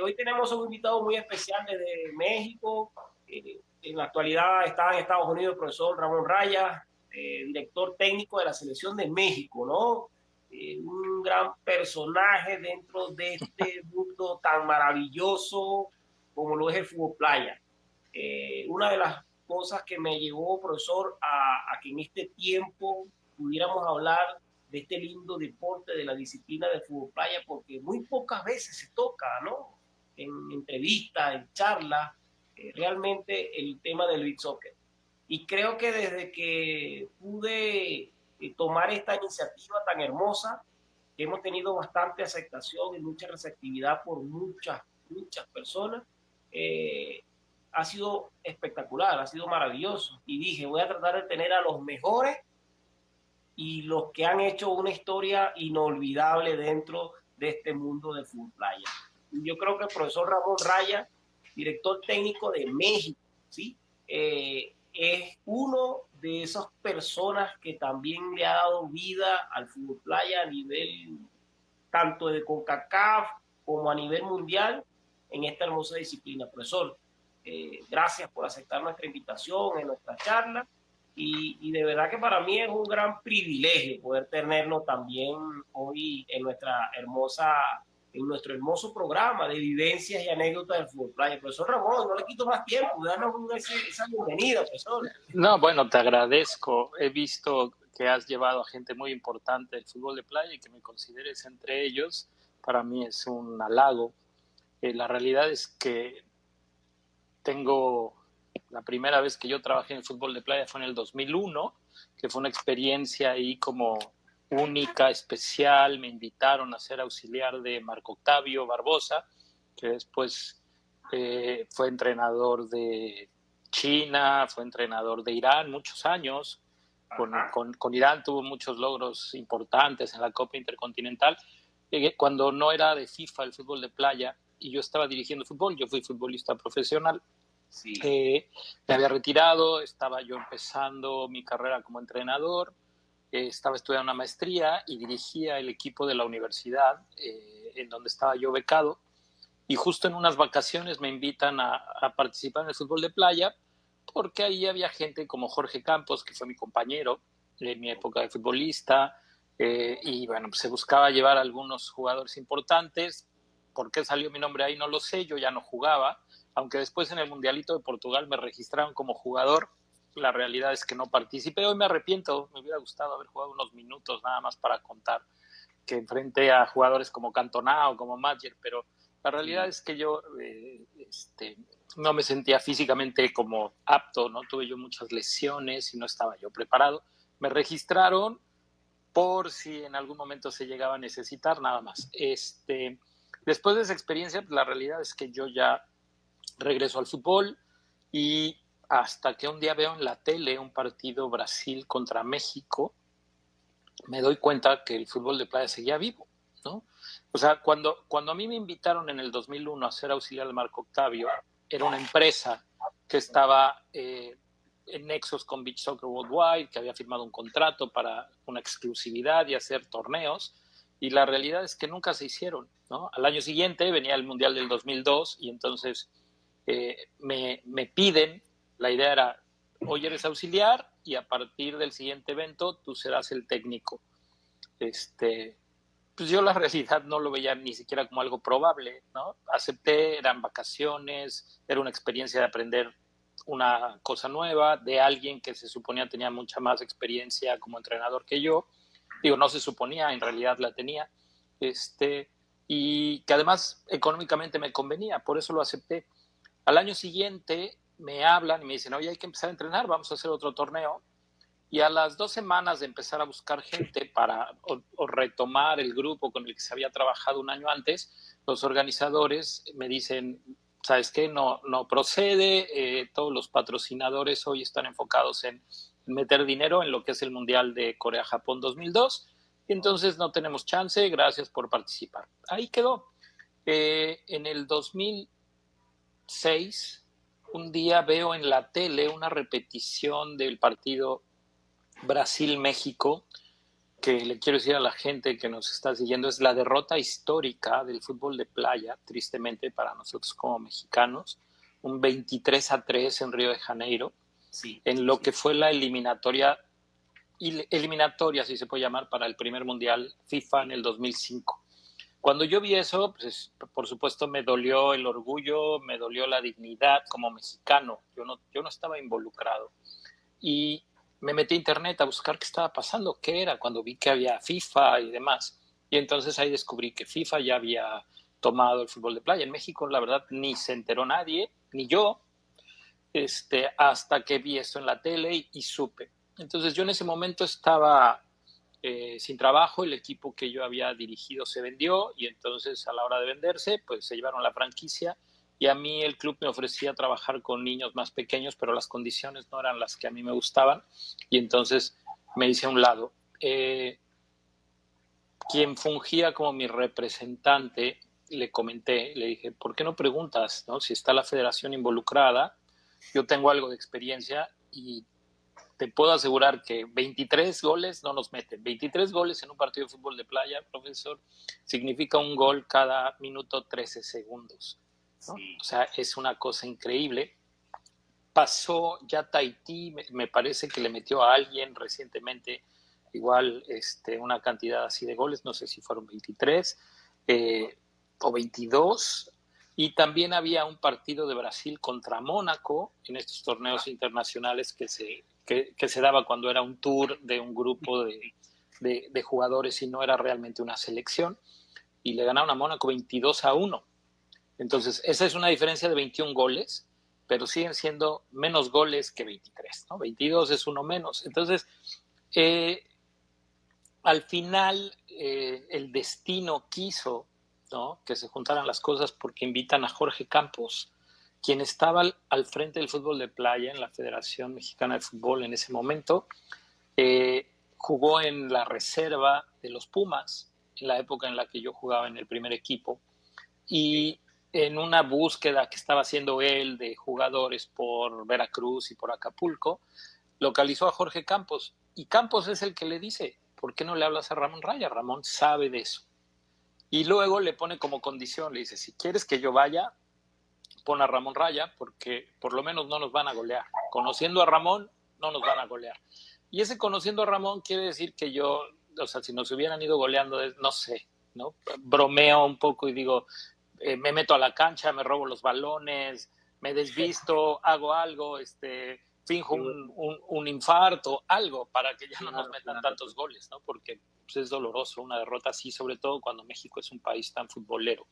hoy tenemos un invitado muy especial desde México. En la actualidad está en Estados Unidos el profesor Ramón Raya, director técnico de la selección de México, ¿no? Un gran personaje dentro de este mundo tan maravilloso como lo es el fútbol playa. Una de las cosas que me llevó, profesor, a que en este tiempo pudiéramos hablar de este lindo deporte, de la disciplina del fútbol playa, porque muy pocas veces se toca, ¿no? En entrevistas, en charlas, realmente el tema del beach soccer. Y creo que desde que pude tomar esta iniciativa tan hermosa, que hemos tenido bastante aceptación y mucha receptividad por muchas personas, eh, ha sido espectacular, ha sido maravilloso. Y dije, voy a tratar de tener a los mejores y los que han hecho una historia inolvidable dentro de este mundo del fútbol playa. Y yo creo que el profesor Ramón Raya, director técnico de México, ¿sí? Es uno de esas personas que también le ha dado vida al fútbol playa a nivel tanto de CONCACAF como a nivel mundial en esta hermosa disciplina. Profesor, gracias por aceptar nuestra invitación en nuestra charla y de verdad que para mí es un gran privilegio poder tenerlo también hoy en nuestro hermoso programa de vivencias y anécdotas del fútbol playa. Profesor Ramón, no le quito más tiempo, danos esa bienvenida, profesor. No, bueno, te agradezco. He visto que has llevado a gente muy importante del fútbol de playa y que me consideres entre ellos. Para mí es un halago. La realidad es que tengo la primera vez que yo trabajé en el fútbol de playa fue en el 2001, que fue una experiencia ahí como única, especial. Me invitaron a ser auxiliar de Marco Octavio Barbosa, que después fue entrenador de China, fue entrenador de Irán muchos años. Con Irán tuvo muchos logros importantes en la Copa Intercontinental. Cuando no era de FIFA el fútbol de playa y yo estaba dirigiendo fútbol, yo fui futbolista profesional. Sí. Me había retirado, estaba yo empezando mi carrera como entrenador, estaba estudiando una maestría y dirigía el equipo de la universidad en donde estaba yo becado. Y justo en unas vacaciones me invitan a participar en el fútbol de playa porque ahí había gente como Jorge Campos, que fue mi compañero en mi época de futbolista, y bueno, pues se buscaba llevar a algunos jugadores importantes. ¿Por qué salió mi nombre ahí? No lo sé, yo ya no jugaba, aunque después en el Mundialito de Portugal me registraron como jugador. La realidad es que no participé. Hoy me arrepiento, me hubiera gustado haber jugado unos minutos nada más para contar que enfrenté a jugadores como Cantona o como Madger, pero la realidad es que yo no me sentía físicamente como apto, ¿no? Tuve yo muchas lesiones y no estaba yo preparado. Me registraron por si en algún momento se llegaba a necesitar, nada más. Después de esa experiencia, pues, la realidad es que yo ya regreso al fútbol y hasta que un día veo en la tele un partido Brasil contra México, me doy cuenta que el fútbol de playa seguía vivo, ¿no? O sea, cuando a mí me invitaron en el 2001 a ser auxiliar de Marco Octavio, era una empresa que estaba en nexos con Beach Soccer Worldwide, que había firmado un contrato para una exclusividad y hacer torneos, y la realidad es que nunca se hicieron, ¿no? Al año siguiente venía el Mundial del 2002 y entonces me piden, la idea era, hoy eres auxiliar y a partir del siguiente evento tú serás el técnico. Pues yo la realidad no lo veía ni siquiera como algo probable, ¿no? Acepté, eran vacaciones, era una experiencia de aprender una cosa nueva de alguien que se suponía tenía mucha más experiencia como entrenador que yo. Digo, no se suponía, en realidad la tenía. Y que además económicamente me convenía, por eso lo acepté. Al año siguiente me hablan y me dicen, oye, hay que empezar a entrenar, vamos a hacer otro torneo. Y a las 2 semanas de empezar a buscar gente para o retomar el grupo con el que se había trabajado un año antes, los organizadores me dicen, ¿sabes qué? No procede, todos los patrocinadores hoy están enfocados en meter dinero en lo que es el Mundial de Corea-Japón 2002, y entonces no tenemos chance, gracias por participar. Ahí quedó. En el 2006, un día veo en la tele una repetición del partido Brasil-México, que le quiero decir a la gente que nos está siguiendo es la derrota histórica del fútbol de playa, tristemente para nosotros como mexicanos, un 23-3 en Río de Janeiro, Sí, en lo que fue la eliminatoria, si se puede llamar, para el primer mundial FIFA en el 2005. Cuando yo vi eso, pues por supuesto me dolió el orgullo, me dolió la dignidad como mexicano. Yo no estaba involucrado. Y me metí a internet a buscar qué estaba pasando, qué era, cuando vi que había FIFA y demás. Y entonces ahí descubrí que FIFA ya había tomado el fútbol de playa. En México, la verdad, ni se enteró nadie, ni yo, hasta que vi esto en la tele y supe. Entonces yo en ese momento estaba sin trabajo, el equipo que yo había dirigido se vendió y entonces a la hora de venderse, pues se llevaron la franquicia y a mí el club me ofrecía trabajar con niños más pequeños, pero las condiciones no eran las que a mí me gustaban y entonces me hice a un lado. Quien fungía como mi representante, le comenté, le dije, ¿por qué no preguntas, no? Si está la federación involucrada, yo tengo algo de experiencia y te puedo asegurar que 23 goles no nos meten. 23 goles en un partido de fútbol de playa, profesor, significa un gol cada minuto 13 segundos, ¿no? sí. O sea, es una cosa increíble. Pasó ya Tahití, me parece que le metió a alguien recientemente igual una cantidad así de goles, no sé si fueron 23 o 22. Y también había un partido de Brasil contra Mónaco en estos torneos internacionales que se daba cuando era un tour de un grupo de jugadores y no era realmente una selección. Y le ganaron a Mónaco 22-1. Entonces, esa es una diferencia de 21 goles, pero siguen siendo menos goles que 23, ¿no? 22 es uno menos. Entonces, eh, al final, el destino quiso, ¿no?, que se juntaran las cosas porque invitan a Jorge Campos, quien estaba al frente del fútbol de playa en la Federación Mexicana de Fútbol en ese momento. Jugó en la reserva de los Pumas, en la época en la que yo jugaba en el primer equipo, y en una búsqueda que estaba haciendo él de jugadores por Veracruz y por Acapulco, localizó a Jorge Campos, y Campos es el que le dice, ¿por qué no le hablas a Ramón Raya? Ramón sabe de eso. Y luego le pone como condición, le dice, si quieres que yo vaya, pon a Ramón Raya, porque por lo menos no nos van a golear. Conociendo a Ramón, no nos van a golear. Y ese conociendo a Ramón quiere decir que yo, o sea, si nos hubieran ido goleando, no sé, ¿no? Bromeo un poco y digo, me meto a la cancha, me robo los balones, me desvisto, hago algo, finjo un infarto, algo para que ya no nos metan tantos goles, ¿no? Porque pues, es doloroso una derrota así, sobre todo cuando México es un país tan futbolero.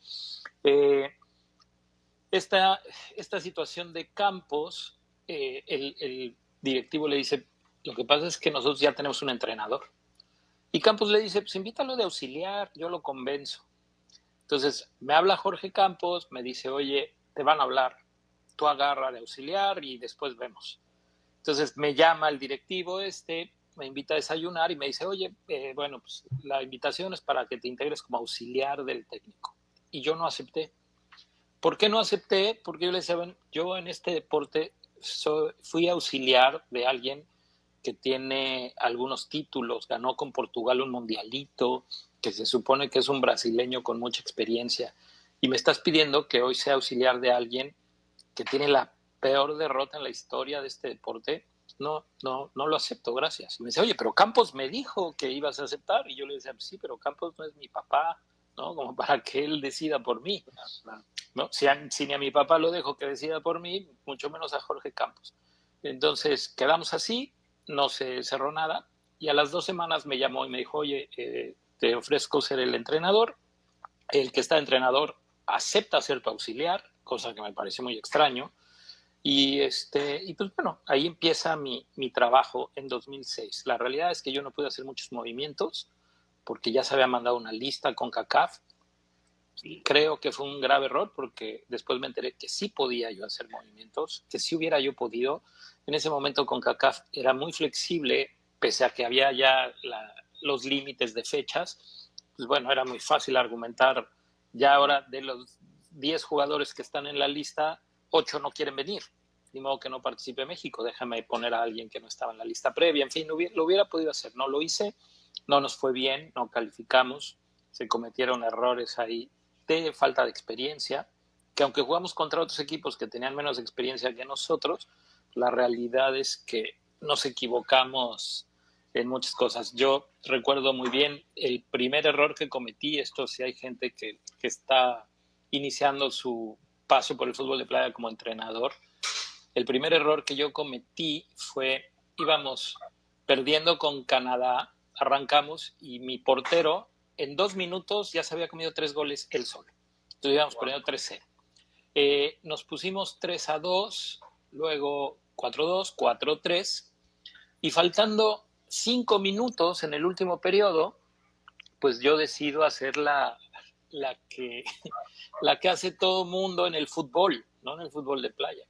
Esta situación de Campos, el directivo le dice, lo que pasa es que nosotros ya tenemos un entrenador. Y Campos le dice, pues invítalo de auxiliar, yo lo convenzo. Entonces me habla Jorge Campos, me dice, oye, te van a hablar, tú agarra de auxiliar y después vemos. Entonces me llama el directivo me invita a desayunar y me dice, oye, bueno, pues la invitación es para que te integres como auxiliar del técnico. Y yo no acepté. ¿Por qué no acepté? Porque yo le decía, bueno, yo en este deporte fui auxiliar de alguien que tiene algunos títulos, ganó con Portugal un mundialito, que se supone que es un brasileño con mucha experiencia, y me estás pidiendo que hoy sea auxiliar de alguien que tiene la peor derrota en la historia de este deporte. No lo acepto, gracias. Y me dice, oye, pero Campos me dijo que ibas a aceptar, y yo le decía, sí, pero Campos no es mi papá, ¿no? Como para que él decida por mí, ¿no? Si ni a mi papá lo dejo que decida por mí, mucho menos a Jorge Campos. Entonces quedamos así, no se cerró nada, y a las 2 semanas me llamó y me dijo, oye, te ofrezco ser el entrenador. El que está entrenador acepta ser tu auxiliar, cosa que me parece muy extraño. Y pues bueno, ahí empieza mi trabajo en 2006. La realidad es que yo no pude hacer muchos movimientos porque ya se había mandado una lista con CACAF. Creo que fue un grave error porque después me enteré que sí podía yo hacer movimientos, que sí hubiera yo podido. En ese momento con CACAF era muy flexible, pese a que había ya los límites de fechas. Pues bueno, era muy fácil argumentar. Ya ahora de los 10 jugadores que están en la lista, 8 no quieren venir. Ni modo que no participe México, déjame poner a alguien que no estaba en la lista previa. En fin, lo hubiera podido hacer, no lo hice. no nos fue bien, no calificamos, se cometieron errores ahí de falta de experiencia, que aunque jugamos contra otros equipos que tenían menos experiencia que nosotros, la realidad es que nos equivocamos en muchas cosas. Yo recuerdo muy bien el primer error que cometí, esto si hay gente que está iniciando su paso por el fútbol de playa como entrenador, el primer error que yo cometí fue, íbamos perdiendo con Canadá, arrancamos y mi portero en 2 minutos ya se había comido 3 goles él solo. Entonces íbamos perdiendo 3-0. Nos pusimos 3-2, luego 4-2, 4-3 y faltando 5 minutos en el último periodo, pues yo decido hacer la que hace todo mundo en el fútbol, ¿no? En el fútbol de playa.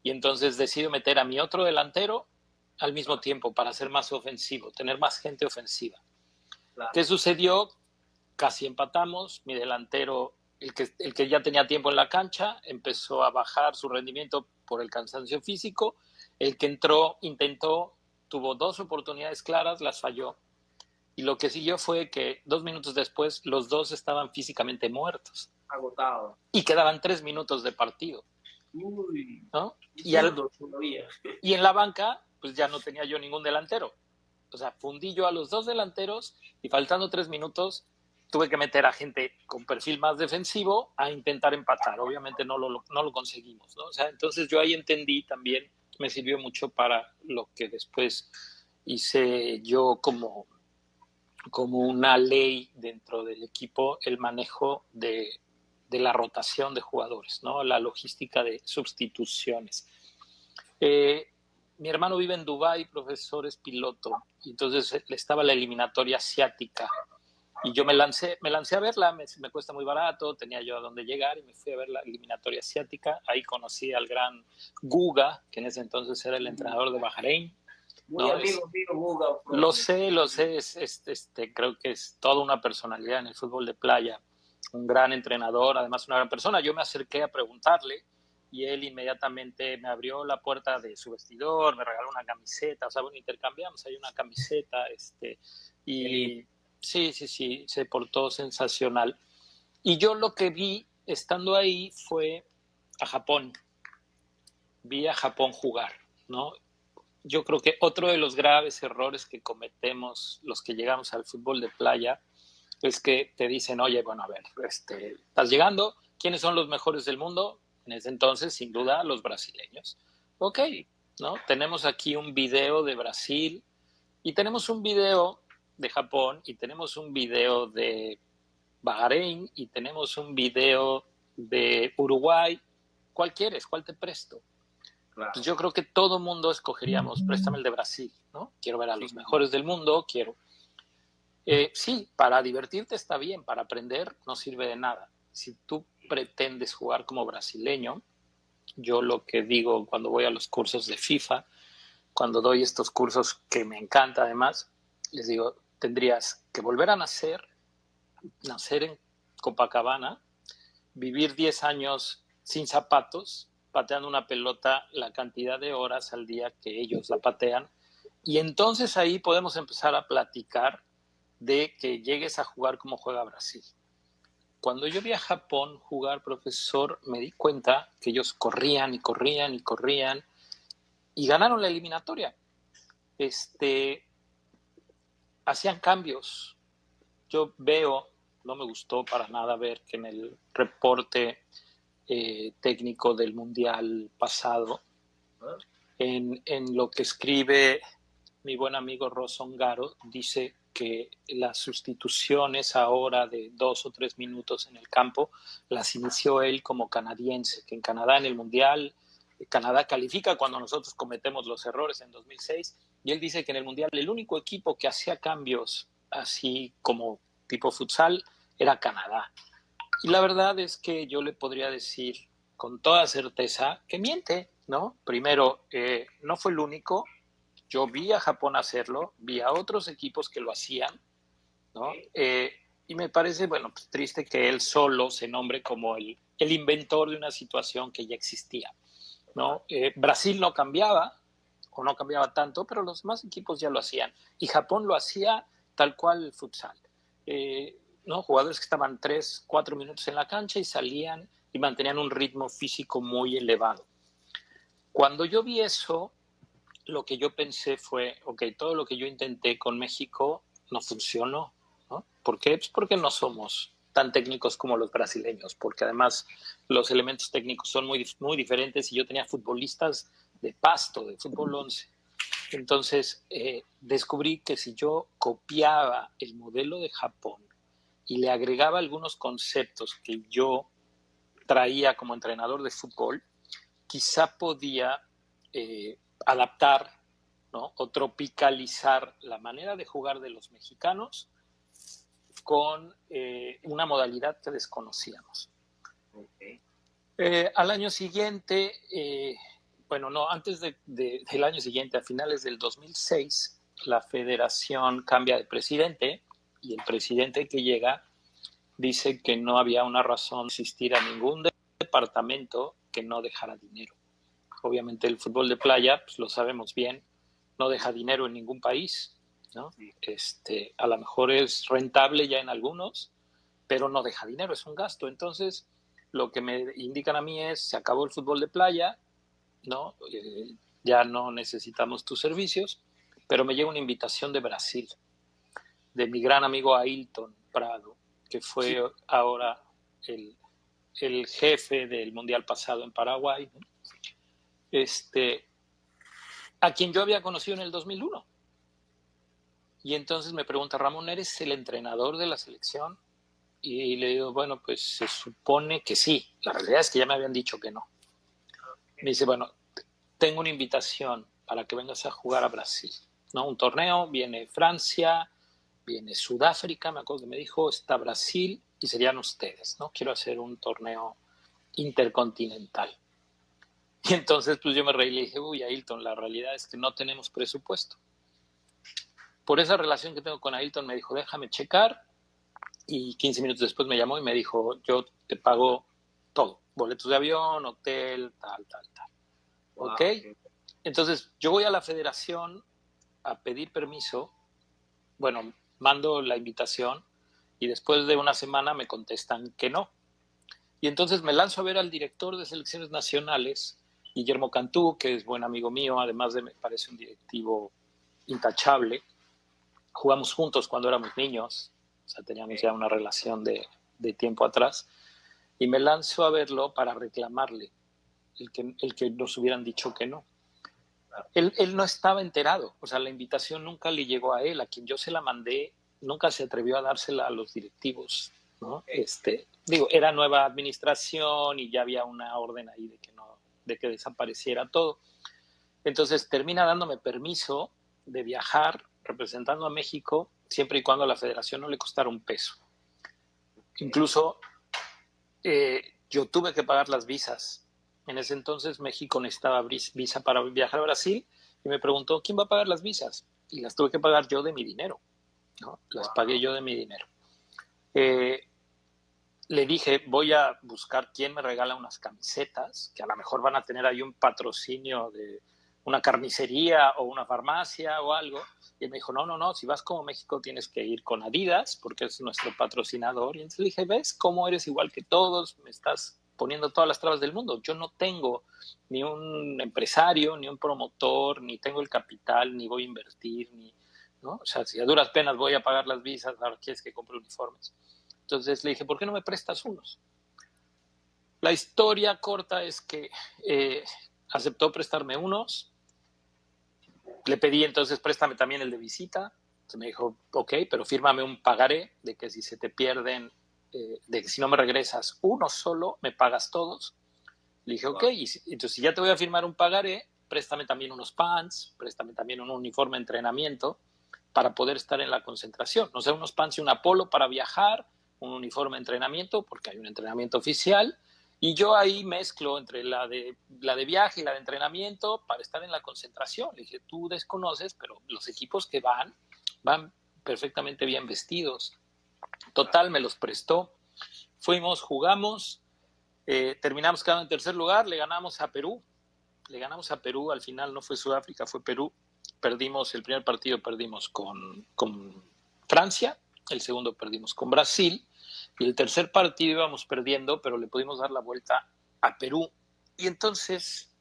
Y entonces decido meter a mi otro delantero al mismo tiempo para ser más ofensivo, tener más gente ofensiva. Claro. ¿Qué sucedió? Casi empatamos, mi delantero, el que ya tenía tiempo en la cancha, empezó a bajar su rendimiento por el cansancio físico, el que entró, intentó, tuvo 2 oportunidades claras, las falló. Y lo que siguió fue que 2 minutos después los dos estaban físicamente muertos. Agotados. Y quedaban 3 minutos de partido. Uy, ¿no? Y en la banca, pues ya no tenía yo ningún delantero. O sea, fundí yo a los 2 delanteros y faltando 3 minutos tuve que meter a gente con perfil más defensivo a intentar empatar. Obviamente no lo conseguimos, ¿no? O sea, entonces yo ahí entendí también, me sirvió mucho para lo que después hice yo como una ley dentro del equipo, el manejo de la rotación de jugadores, ¿no? La logística de sustituciones. Mi hermano vive en Dubái, profesor, es piloto, y entonces estaba la eliminatoria asiática y yo me lancé a verla, me cuesta muy barato, tenía yo a dónde llegar y me fui a ver la eliminatoria asiática. Ahí conocí al gran Guga, que en ese entonces era el entrenador de Bahrein. Muy amigo Guga. Lo sé, creo que es toda una personalidad en el fútbol de playa, un gran entrenador, además una gran persona. Yo me acerqué a preguntarle y él inmediatamente me abrió la puerta de su vestidor, me regaló una camiseta, o sea, bueno, intercambiamos ahí una camiseta, y sí, se portó sensacional. Y yo lo que vi estando ahí fue a Japón, vi a Japón jugar, ¿no? Yo creo que otro de los graves errores que cometemos los que llegamos al fútbol de playa es que te dicen, oye, bueno, a ver, estás llegando, ¿quiénes son los mejores del mundo? En ese entonces, sin duda, los brasileños. Ok, ¿no? Tenemos aquí un video de Brasil y tenemos un video de Japón y tenemos un video de Bahrein y tenemos un video de Uruguay. ¿Cuál quieres? ¿Cuál te presto? Claro. Pues yo creo que todo mundo escogeríamos, préstame el de Brasil, ¿no? Quiero ver a los mejores del mundo, quiero... sí, para divertirte está bien, para aprender no sirve de nada. Si tú pretendes jugar como brasileño, yo lo que digo cuando voy a los cursos de FIFA, cuando doy estos cursos que me encanta además, les digo, tendrías que volver a nacer en Copacabana, vivir 10 años sin zapatos, pateando una pelota la cantidad de horas al día que ellos la patean, y entonces ahí podemos empezar a platicar de que llegues a jugar como juega Brasil. Cuando yo vi a Japón jugar, profesor, me di cuenta que ellos corrían y corrían y corrían y ganaron la eliminatoria. Hacían cambios. Yo veo, no me gustó para nada ver que en el reporte técnico del Mundial pasado, en lo que escribe mi buen amigo Ross Ongaro, dice que las sustituciones ahora de 2 o 3 minutos en el campo las inició él como canadiense, que en Canadá en el Mundial, Canadá califica cuando nosotros cometemos los errores en 2006, y él dice que en el Mundial el único equipo que hacía cambios así como tipo futsal era Canadá. Y la verdad es que yo le podría decir con toda certeza que miente, ¿no? Primero, no fue el único. Yo vi a Japón hacerlo, vi a otros equipos que lo hacían, ¿no? Y me parece, bueno, pues triste que él solo se nombre como el inventor de una situación que ya existía, ¿no? Brasil no cambiaba, o no cambiaba tanto, pero los demás equipos ya lo hacían. Y Japón lo hacía tal cual el futsal. ¿No? Jugadores que estaban 3, 4 minutos en la cancha y salían y mantenían un ritmo físico muy elevado. Cuando yo vi eso, lo que yo pensé fue, ok, todo lo que yo intenté con México no funcionó, ¿no? ¿Por qué? Pues porque no somos tan técnicos como los brasileños, porque además los elementos técnicos son muy, muy diferentes y yo tenía futbolistas de pasto, de fútbol 11. Entonces descubrí que si yo copiaba el modelo de Japón y le agregaba algunos conceptos que yo traía como entrenador de fútbol, quizá podía adaptar, ¿no? O tropicalizar la manera de jugar de los mexicanos con una modalidad que desconocíamos. Okay. Al año siguiente, bueno, no, antes del año siguiente, a finales del 2006, la federación cambia de presidente y el presidente que llega dice que no había una razón de existir a ningún departamento que no dejara dinero. Obviamente el fútbol de playa, pues lo sabemos bien, no deja dinero en ningún país, ¿no? A lo mejor es rentable ya en algunos, pero no deja dinero, es un gasto. Entonces, lo que me indican a mí es, se acabó el fútbol de playa, ¿no? Ya no necesitamos tus servicios, pero me llega una invitación de Brasil, de mi gran amigo Ailton Prado, que fue ahora el jefe del Mundial pasado en Paraguay, ¿no? A quien yo había conocido en el 2001. Y entonces me pregunta, Ramón, ¿eres el entrenador de la selección? Y le digo, bueno, pues se supone que sí. La realidad es que ya me habían dicho que no. Me dice, bueno, tengo una invitación para que vengas a jugar a Brasil, ¿no? Un torneo, viene Francia, viene Sudáfrica, me acuerdo que me dijo, está Brasil y serían ustedes, ¿no? Quiero hacer un torneo intercontinental. Y entonces pues yo me reí y le dije, uy, Ailton, la realidad es que no tenemos presupuesto. Por esa relación que tengo con Ailton me dijo, déjame checar, y 15 minutos después me llamó y me dijo, yo te pago todo, boletos de avión, hotel, tal. Wow. ¿Ok? Entonces yo voy a la federación a pedir permiso, bueno, mando la invitación y después de una semana me contestan que no. Y entonces me lanzo a ver al director de selecciones nacionales, Guillermo Cantú, que es buen amigo mío, además de me parece un directivo intachable. Jugamos juntos cuando éramos niños, o sea, teníamos ya una relación de tiempo atrás, y me lanzo a verlo para reclamarle el que nos hubieran dicho que no. Él no estaba enterado, o sea, la invitación nunca le llegó a él, a quien yo se la mandé, nunca se atrevió a dársela a los directivos, ¿no? Digo, era nueva administración y ya había una orden ahí de que desapareciera todo. Entonces termina dándome permiso de viajar representando a México siempre y cuando a la federación no le costara un peso. Incluso yo tuve que pagar las visas. En ese entonces México necesitaba visa para viajar a Brasil y me preguntó, ¿quién va a pagar las visas? Y las tuve que pagar yo de mi dinero, ¿no? Las pagué yo de mi dinero. Le dije, voy a buscar quién me regala unas camisetas, que a lo mejor van a tener ahí un patrocinio de una carnicería o una farmacia o algo. Y él me dijo, no, si vas como México tienes que ir con Adidas, porque es nuestro patrocinador. Y entonces le dije, ¿ves cómo eres igual que todos? Me estás poniendo todas las trabas del mundo. Yo no tengo ni un empresario, ni un promotor, ni tengo el capital, ni voy a invertir, ¿no? O sea, si a duras penas voy a pagar las visas, ahora quieres que compre uniformes. Entonces le dije, ¿por qué no me prestas unos? La historia corta es que aceptó prestarme unos. Le pedí entonces, préstame también el de visita. Entonces me dijo, ok, pero fírmame un pagaré de que si se te pierden, de que si no me regresas uno solo, me pagas todos. Le dije, ok, entonces si ya te voy a firmar un pagaré, préstame también unos pants, préstame también un uniforme de entrenamiento para poder estar en la concentración. No sé, unos pants y un polo para viajar, un uniforme de entrenamiento, porque hay un entrenamiento oficial, y yo ahí mezclo entre la de viaje y la de entrenamiento para estar en la concentración. Le dije, tú desconoces, pero los equipos que van perfectamente bien vestidos. Total, me los prestó. Fuimos, jugamos, terminamos quedando en tercer lugar, le ganamos a Perú, al final no fue Sudáfrica, fue Perú. Perdimos el primer partido, perdimos con Francia, el segundo perdimos con Brasil, y el tercer partido íbamos perdiendo, pero le pudimos dar la vuelta a Perú. Y entonces,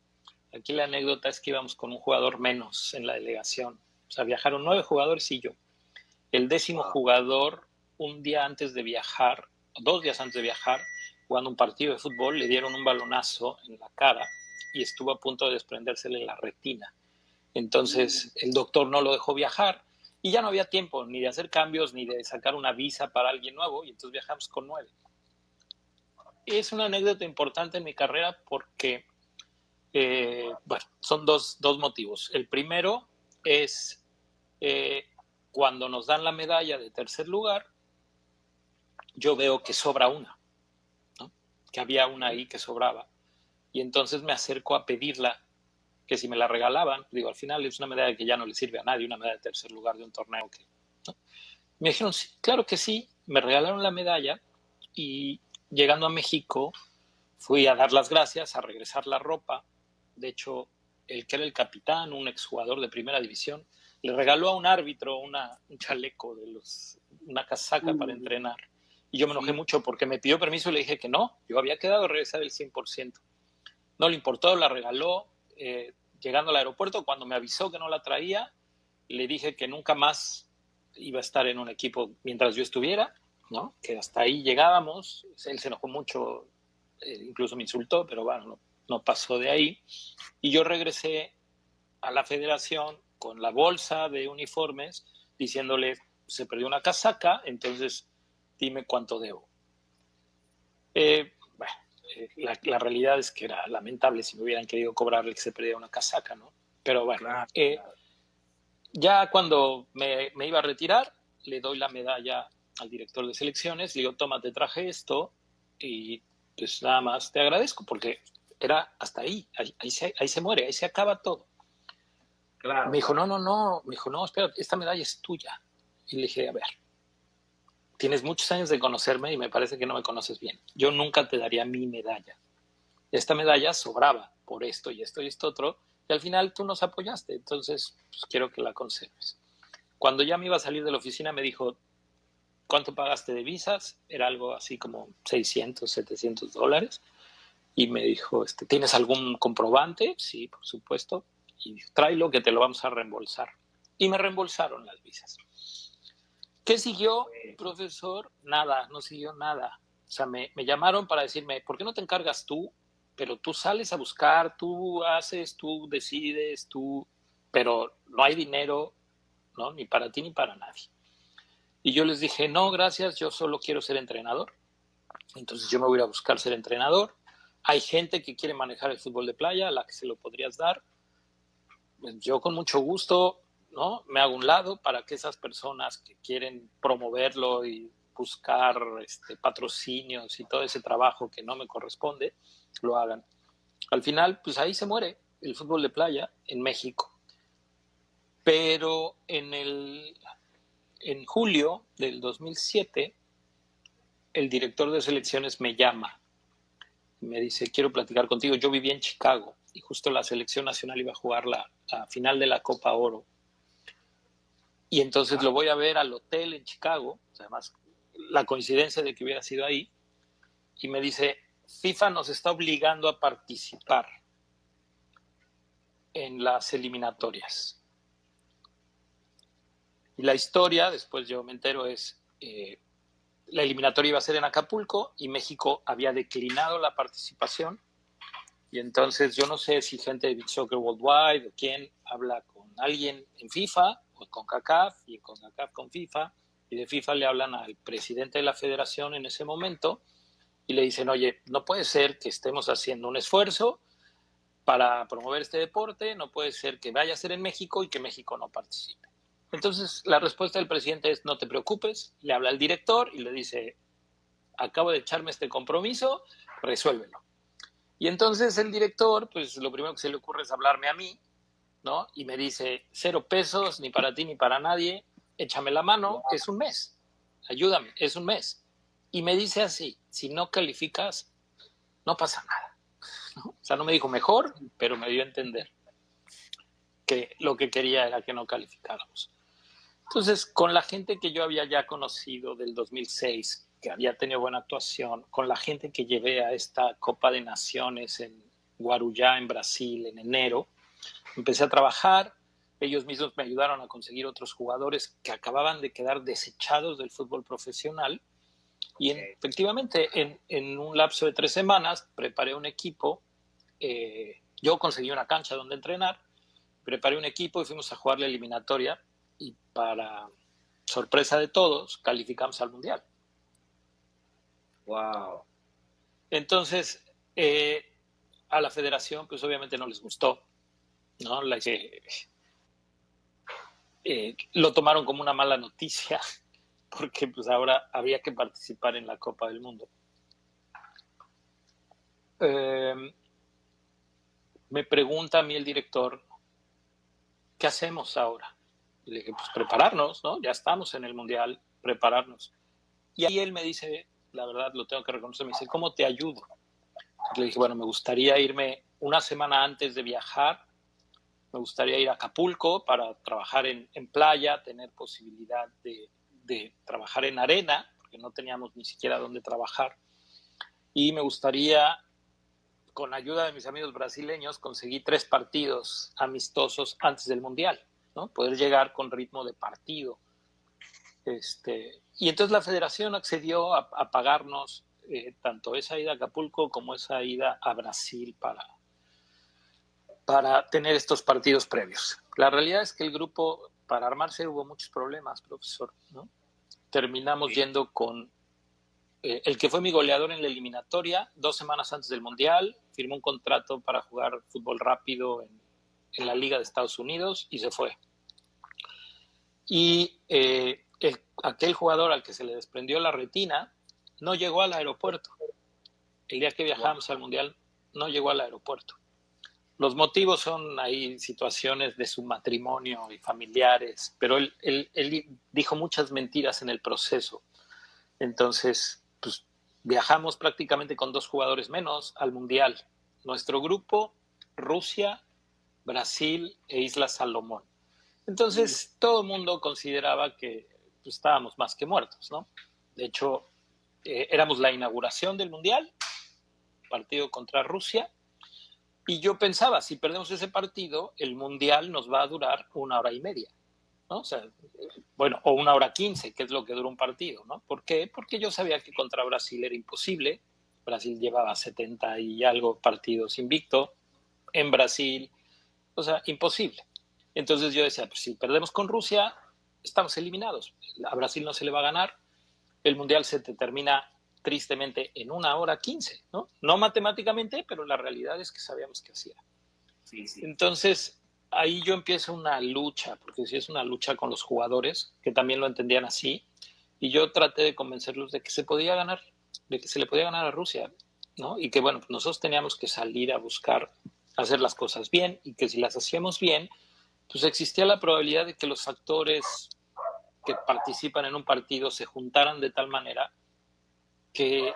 aquí la anécdota es que íbamos con un jugador menos en la delegación. O sea, viajaron 9 jugadores y yo. El 10º jugador, un día antes de viajar, 2 días antes de viajar, jugando un partido de fútbol, le dieron un balonazo en la cara y estuvo a punto de desprendérsele la retina. Entonces el doctor no lo dejó viajar y ya no había tiempo ni de hacer cambios ni de sacar una visa para alguien nuevo, y entonces viajamos con 9. Es una anécdota importante en mi carrera porque, bueno, son dos motivos. El primero es cuando nos dan la medalla de tercer lugar, yo veo que sobra una, ¿no? Que había una ahí que sobraba. Y entonces me acerco a pedirla, que si me la regalaban, digo, al final es una medalla que ya no le sirve a nadie, una medalla de tercer lugar de un torneo que, ¿no? Me dijeron, sí, claro que sí, me regalaron la medalla y llegando a México fui a dar las gracias, a regresar la ropa. De hecho, el que era el capitán, un exjugador de primera división, le regaló a un árbitro un chaleco una casaca para entrenar. Y yo me enojé mucho porque me pidió permiso y le dije que no, yo había quedado a regresar el 100%. No le importó, la regaló. Llegando al aeropuerto, cuando me avisó que no la traía, le dije que nunca más iba a estar en un equipo mientras yo estuviera, ¿no? Que hasta ahí llegábamos. Él se enojó mucho, incluso me insultó, pero bueno, no pasó de ahí. Y yo regresé a la federación con la bolsa de uniformes diciéndole, se perdió una casaca, entonces dime cuánto debo. Bueno, la realidad es que era lamentable si me hubieran querido cobrar el que se perdía una casaca, ¿no? Pero bueno, claro. Ya cuando me iba a retirar, le doy la medalla al director de selecciones, le digo, toma, te traje esto y pues nada más te agradezco, porque era hasta ahí se muere, ahí se acaba todo. Claro, me dijo, claro. No, me dijo, no, espera, esta medalla es tuya. Y le dije, a ver, tienes muchos años de conocerme y me parece que no me conoces bien. Yo nunca te daría mi medalla. Esta medalla sobraba por esto y esto y esto otro, y al final tú nos apoyaste, entonces pues, quiero que la conserves. Cuando ya me iba a salir de la oficina me dijo, ¿cuánto pagaste de visas? Era algo así como $600, $700. Y me dijo, ¿tienes algún comprobante? Sí, por supuesto. Y dijo, tráelo que te lo vamos a reembolsar. Y me reembolsaron las visas. ¿Qué siguió, profesor? Nada, no siguió nada. O sea, me llamaron para decirme, ¿por qué no te encargas tú? Pero tú sales a buscar, tú haces, tú decides, pero no hay dinero, ¿no? Ni para ti ni para nadie. Y yo les dije, no, gracias, yo solo quiero ser entrenador. Entonces yo me voy a buscar ser entrenador. Hay gente que quiere manejar el fútbol de playa, a la que se lo podrías dar. Yo con mucho gusto, ¿no? Me hago un lado para que esas personas que quieren promoverlo y buscar patrocinios y todo ese trabajo que no me corresponde, lo hagan. Al final, pues ahí se muere el fútbol de playa en México. Pero en julio del 2007, el director de selecciones me llama y me dice, quiero platicar contigo. Yo vivía en Chicago y justo la selección nacional iba a jugar la final de la Copa Oro. Y entonces lo voy a ver al hotel en Chicago, además la coincidencia de que hubiera sido ahí, y me dice, FIFA nos está obligando a participar en las eliminatorias. Y la historia, después yo me entero, es la eliminatoria iba a ser en Acapulco y México había declinado la participación. Y entonces yo no sé si gente de Beach Soccer Worldwide o quién habla con alguien en FIFA o con CONCACAF, y con CONCACAF con FIFA, y de FIFA le hablan al presidente de la federación en ese momento y le dicen, oye, no puede ser que estemos haciendo un esfuerzo para promover este deporte, no puede ser que vaya a ser en México y que México no participe. Entonces la respuesta del presidente es, no te preocupes, le habla al director y le dice, acabo de echarme este compromiso, resuélvelo. Y entonces el director, pues lo primero que se le ocurre es hablarme a mí, ¿no? Y me dice, 0 pesos, ni para ti ni para nadie, échame la mano, es un mes, ayúdame, es un mes. Y me dice así, si no calificas, no pasa nada, ¿no? O sea, no me dijo mejor, pero me dio a entender que lo que quería era que no calificáramos. Entonces, con la gente que yo había ya conocido del 2006, que había tenido buena actuación, con la gente que llevé a esta Copa de Naciones en Guarujá, en Brasil, en enero, empecé a trabajar. Ellos mismos me ayudaron a conseguir otros jugadores que acababan de quedar desechados del fútbol profesional. Y efectivamente, en un lapso de 3 semanas, preparé un equipo. Yo conseguí una cancha donde entrenar, preparé un equipo y fuimos a jugar la eliminatoria. Y para sorpresa de todos, calificamos al Mundial. Wow. Entonces, a la federación, pues obviamente no les gustó, ¿no? Lo tomaron como una mala noticia, porque pues ahora habría que participar en la Copa del Mundo. Me pregunta a mí el director, ¿qué hacemos ahora? Y le dije, pues prepararnos, ¿no? Ya estamos en el Mundial, prepararnos. Y ahí él me dice, la verdad lo tengo que reconocer, me dice, ¿cómo te ayudo? Le dije, bueno, me gustaría irme una semana antes de viajar, me gustaría ir a Acapulco para trabajar en playa, tener posibilidad de trabajar en arena, porque no teníamos ni siquiera dónde trabajar. Y me gustaría, con ayuda de mis amigos brasileños, conseguí 3 partidos amistosos antes del Mundial, ¿no? Poder llegar con ritmo de partido. Y entonces la federación accedió a pagarnos tanto esa ida a Acapulco como esa ida a Brasil para tener estos partidos previos. La realidad es que el grupo, para armarse, hubo muchos problemas, profesor, ¿no? Terminamos yendo con el que fue mi goleador en la eliminatoria, 2 semanas antes del Mundial, firmó un contrato para jugar fútbol rápido en la Liga de Estados Unidos y se fue. Y aquel jugador al que se le desprendió la retina no llegó al aeropuerto. El día que viajamos al Mundial no llegó al aeropuerto. Los motivos son ahí situaciones de su matrimonio y familiares, pero él dijo muchas mentiras en el proceso. Entonces, pues viajamos prácticamente con 2 jugadores menos al Mundial. Nuestro grupo, Rusia, Brasil e Islas Salomón. Entonces, todo el mundo consideraba que pues, estábamos más que muertos, ¿no? De hecho, éramos la inauguración del Mundial, partido contra Rusia, y yo pensaba, si perdemos ese partido, el Mundial nos va a durar 1 hora y media, ¿no? O sea, bueno, o 1 hora 15, que es lo que dura un partido, ¿no? ¿Por qué? Porque yo sabía que contra Brasil era imposible. Brasil llevaba 70 y algo partidos invicto en Brasil, o sea, imposible. Entonces yo decía, pues si perdemos con Rusia, estamos eliminados. A Brasil no se le va a ganar. El Mundial se te termina tristemente en 1 hora 15, ¿no? No matemáticamente, pero la realidad es que sabíamos que hacía. Sí, sí. Entonces, ahí yo empiezo una lucha, porque sí es una lucha con los jugadores, que también lo entendían así, y yo traté de convencerlos de que se podía ganar, de que se le podía ganar a Rusia, ¿no? Y que, bueno, pues nosotros teníamos que salir a buscar hacer las cosas bien, y que si las hacíamos bien, pues existía la probabilidad de que los factores que participan en un partido se juntaran de tal manera que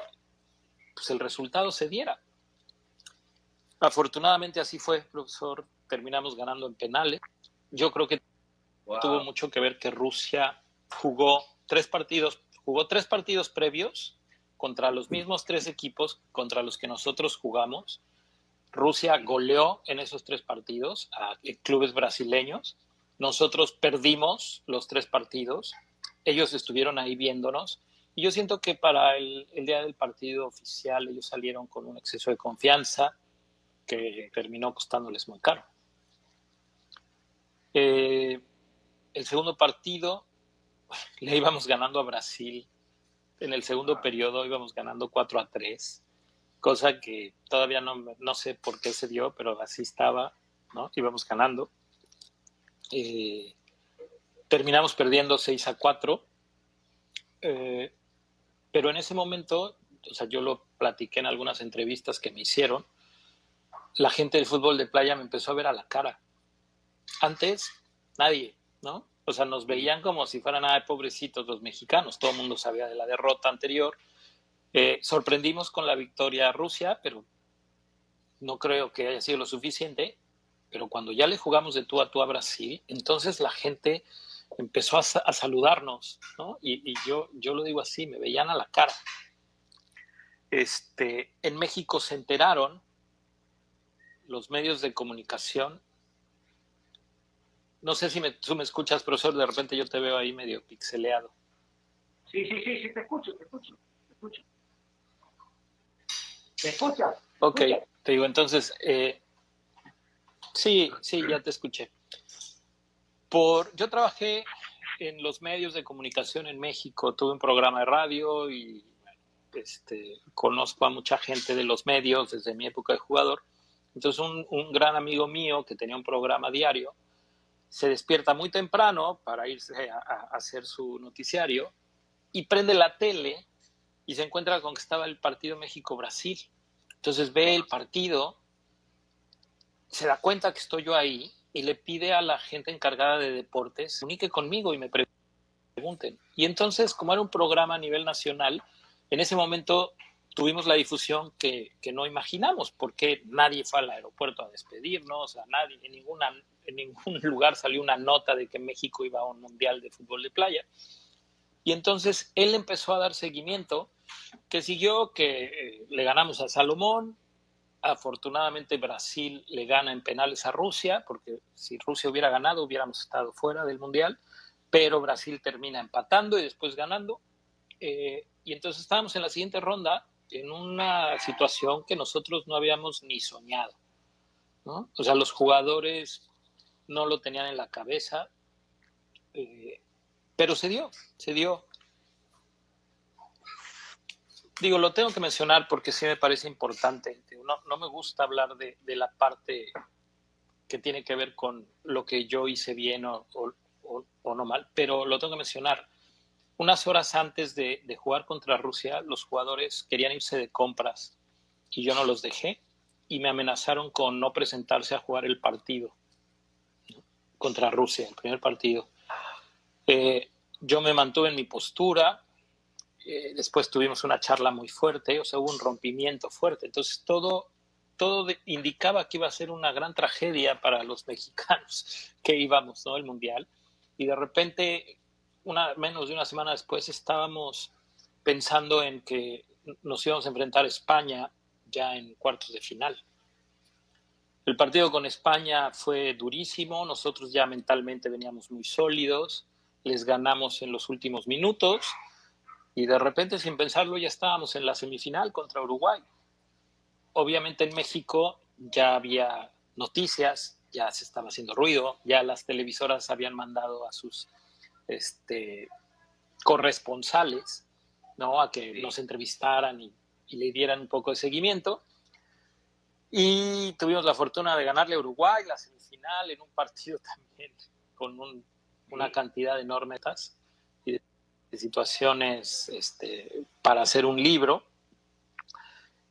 pues, el resultado se diera. Afortunadamente así fue, profesor. Terminamos ganando en penales. Yo creo que tuvo mucho que ver que Rusia jugó 3 partidos previos contra los mismos 3 equipos contra los que nosotros jugamos. Rusia goleó en esos 3 partidos a clubes brasileños. Nosotros perdimos los 3 partidos. Ellos estuvieron ahí viéndonos. Y yo siento que para el día del partido oficial ellos salieron con un exceso de confianza que terminó costándoles muy caro. El segundo partido le íbamos ganando a Brasil. En el segundo periodo íbamos ganando 4-3, cosa que todavía no sé por qué se dio, pero así estaba, ¿no? Íbamos ganando. Terminamos perdiendo 6-4. Pero en ese momento, o sea, yo lo platiqué en algunas entrevistas que me hicieron, la gente del fútbol de playa me empezó a ver a la cara. Antes, nadie, ¿no? O sea, nos veían como si fueran, pobrecitos los mexicanos. Todo el mundo sabía de la derrota anterior. Sorprendimos con la victoria a Rusia, pero no creo que haya sido lo suficiente. Pero cuando ya le jugamos de tú a Brasil, entonces la gente empezó a saludarnos, ¿no? Y yo lo digo así, me veían a la cara. En México se enteraron los medios de comunicación. No sé si tú me escuchas, profesor, de repente yo te veo ahí medio pixeleado. Sí, te escucho. ¿Me escuchas? Ok, te digo, entonces, sí, ya te escuché. Yo trabajé en los medios de comunicación en México, tuve un programa de radio y conozco a mucha gente de los medios desde mi época de jugador. Entonces un gran amigo mío que tenía un programa diario se despierta muy temprano para irse a hacer su noticiario y prende la tele y se encuentra con que estaba el partido México-Brasil. Entonces ve el partido, se da cuenta que estoy yo ahí y le pide a la gente encargada de deportes se comunique conmigo y me pregunten. Y entonces, como era un programa a nivel nacional, en ese momento tuvimos la difusión que no imaginamos, porque nadie fue al aeropuerto a despedirnos, nadie, en ningún lugar salió una nota de que México iba a un mundial de fútbol de playa. Y entonces él empezó a dar seguimiento, que siguió, que le ganamos a Salomón. Afortunadamente Brasil le gana en penales a Rusia, porque si Rusia hubiera ganado hubiéramos estado fuera del mundial, pero Brasil termina empatando y después ganando. Y entonces estábamos en la siguiente ronda en una situación que nosotros no habíamos ni soñado, ¿no? O sea, los jugadores no lo tenían en la cabeza, pero se dio. Digo, lo tengo que mencionar porque sí me parece importante. No me gusta hablar de la parte que tiene que ver con lo que yo hice bien o no mal, pero lo tengo que mencionar. Unas horas antes de jugar contra Rusia, los jugadores querían irse de compras y yo no los dejé y me amenazaron con no presentarse a jugar el partido contra Rusia, el primer partido. Yo me mantuve en mi postura, después tuvimos una charla muy fuerte, o sea, hubo un rompimiento fuerte, entonces todo indicaba que iba a ser una gran tragedia para los mexicanos que íbamos, ¿no? El Mundial, y de repente, menos de una semana después, estábamos pensando en que nos íbamos a enfrentar a España ya en cuartos de final. El partido con España fue durísimo, nosotros ya mentalmente veníamos muy sólidos, les ganamos en los últimos minutos y de repente, sin pensarlo, ya estábamos en la semifinal contra Uruguay. Obviamente en México ya había noticias, ya se estaba haciendo ruido, ya las televisoras habían mandado a sus corresponsales, ¿no? A que nos entrevistaran y le dieran un poco de seguimiento. Y tuvimos la fortuna de ganarle a Uruguay la semifinal en un partido también con una cantidad enorme de situaciones para hacer un libro.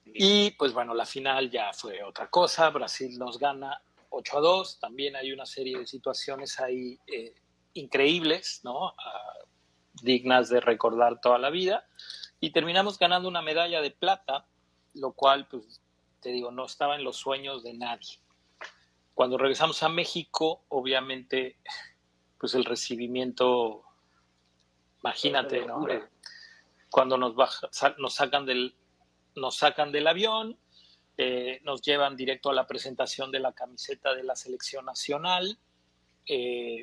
Y pues bueno, la final ya fue otra cosa. Brasil nos gana 8-2. También hay una serie de situaciones ahí increíbles, ¿no? Dignas de recordar toda la vida. Y terminamos ganando una medalla de plata, lo cual, pues, te digo, no estaba en los sueños de nadie. Cuando regresamos a México, obviamente, pues el recibimiento, imagínate, ¿no? Cuando nos sacan del avión, nos llevan directo a la presentación de la camiseta de la selección nacional,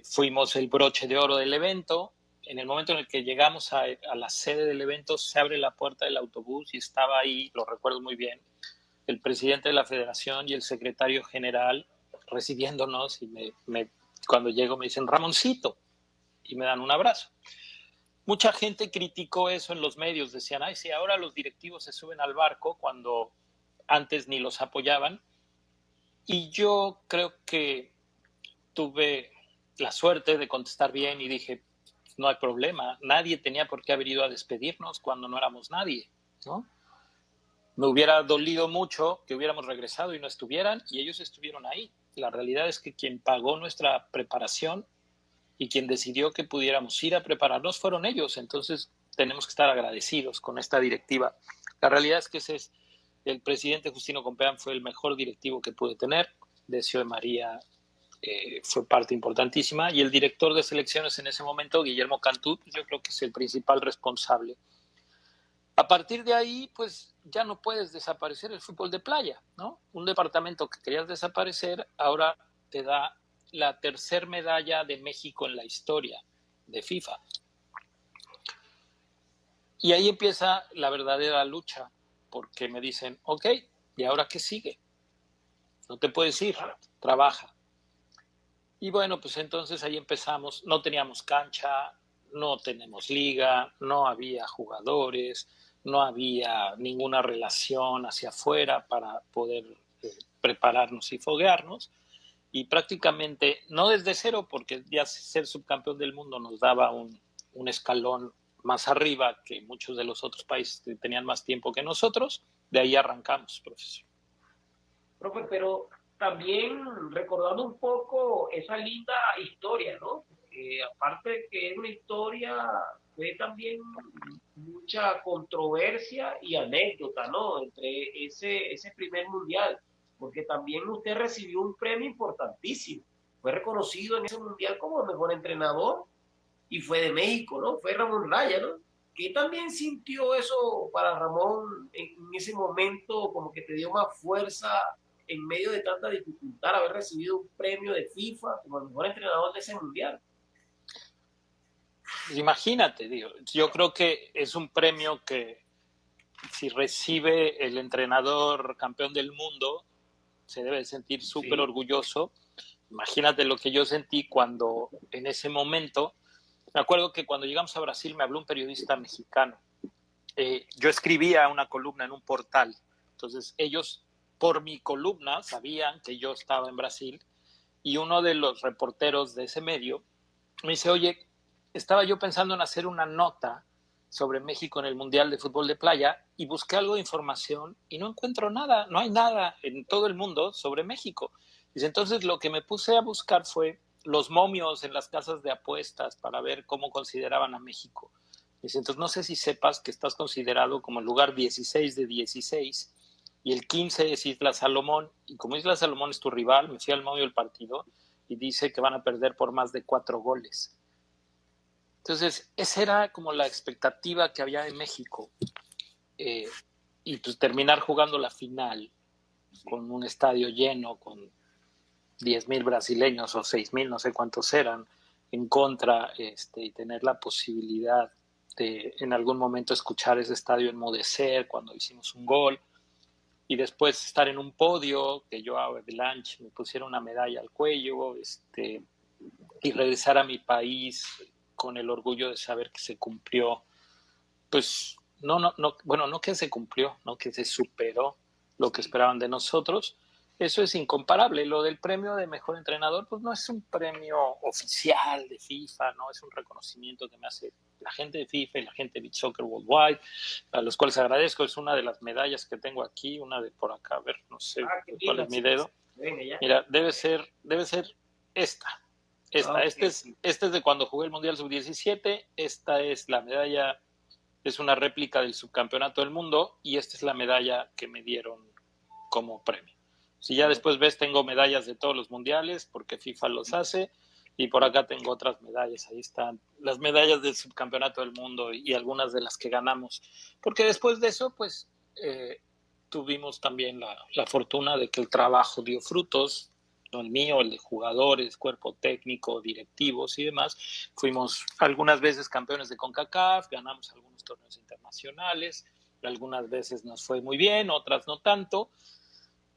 fuimos el broche de oro del evento. En el momento en el que llegamos a la sede del evento, se abre la puerta del autobús y estaba ahí, lo recuerdo muy bien, el presidente de la federación y el secretario general recibiéndonos y cuando llego me dicen Ramoncito y me dan un abrazo. Mucha gente criticó eso en los medios, decían, ay, sí, ahora los directivos se suben al barco cuando antes ni los apoyaban. Y yo creo que tuve la suerte de contestar bien y dije, no hay problema, nadie tenía por qué haber ido a despedirnos cuando no éramos nadie, ¿no? Me hubiera dolido mucho que hubiéramos regresado y no estuvieran, y ellos estuvieron ahí. La realidad es que quien pagó nuestra preparación y quien decidió que pudiéramos ir a prepararnos fueron ellos, entonces tenemos que estar agradecidos con esta directiva. La realidad es que el presidente Justino Compeán fue el mejor directivo que pude tener, Decio de María fue parte importantísima, y el director de selecciones en ese momento, Guillermo Cantú, yo creo que es el principal responsable. A partir de ahí, pues ya no puedes desaparecer el fútbol de playa, ¿no? Un departamento que querías desaparecer ahora te da la tercer medalla de México en la historia de FIFA. Y ahí empieza la verdadera lucha, porque me dicen, ok, ¿y ahora qué sigue? No te puedes ir, trabaja. Y bueno, pues entonces ahí empezamos, no teníamos cancha, no tenemos liga, no había jugadores, no había ninguna relación hacia afuera para poder prepararnos y foguearnos. Y prácticamente, no desde cero, porque ya ser subcampeón del mundo nos daba un escalón más arriba que muchos de los otros países que tenían más tiempo que nosotros. De ahí arrancamos, profesor. Profe, pero también recordando un poco esa linda historia, ¿no? Aparte de que es una historia, fue también mucha controversia y anécdota, ¿no? Entre ese primer mundial, porque también usted recibió un premio importantísimo. Fue reconocido en ese mundial como el mejor entrenador y fue de México, ¿no? Fue Ramón Raya, ¿no? ¿Qué también sintió eso para Ramón en ese momento, como que te dio más fuerza en medio de tanta dificultad haber recibido un premio de FIFA como el mejor entrenador de ese mundial? Imagínate, digo, yo creo que es un premio que si recibe el entrenador campeón del mundo, se debe sentir súper orgulloso. Imagínate lo que yo sentí cuando en ese momento, me acuerdo que cuando llegamos a Brasil me habló un periodista mexicano. Yo escribía una columna en un portal, entonces ellos por mi columna sabían que yo estaba en Brasil, y uno de los reporteros de ese medio me dice, oye, estaba yo pensando en hacer una nota sobre México en el Mundial de Fútbol de Playa y busqué algo de información y no encuentro nada, no hay nada en todo el mundo sobre México. Dice, entonces lo que me puse a buscar fue los momios en las casas de apuestas para ver cómo consideraban a México. Dice, entonces no sé si sepas que estás considerado como el lugar 16 de 16 y el 15 es Isla Salomón, y como Isla Salomón es tu rival, me fui al momio del partido y dice que van a perder por más de 4 goles. Entonces, esa era como la expectativa que había de México. Y pues terminar jugando la final con un estadio lleno, con 10,000 brasileños o 6,000, no sé cuántos eran, en contra, y tener la posibilidad de en algún momento escuchar ese estadio enmudecer cuando hicimos un gol, y después estar en un podio, que yo a Avalanche me pusiera una medalla al cuello, y regresar a mi país con el orgullo de saber que se cumplió, pues no que se cumplió, no que se superó lo que esperaban de nosotros. Eso es incomparable. Lo del premio de mejor entrenador, pues no es un premio oficial de FIFA, no es un reconocimiento que me hace la gente de FIFA y la gente de Beach Soccer Worldwide, a los cuales agradezco. Es una de las medallas que tengo aquí, una de por acá, a ver, no sé cuál es mi dedo. Mira, debe ser esta. Este es de cuando jugué el Mundial Sub-17, esta es la medalla, es una réplica del subcampeonato del mundo, y esta es la medalla que me dieron como premio. Si ya después ves, tengo medallas de todos los mundiales, porque FIFA los hace, y por acá tengo otras medallas, ahí están las medallas del subcampeonato del mundo y algunas de las que ganamos, porque después de eso, pues, tuvimos también la fortuna de que el trabajo dio frutos, no el mío, el de jugadores, cuerpo técnico, directivos y demás. Fuimos algunas veces campeones de CONCACAF, ganamos algunos torneos internacionales, algunas veces nos fue muy bien, otras no tanto,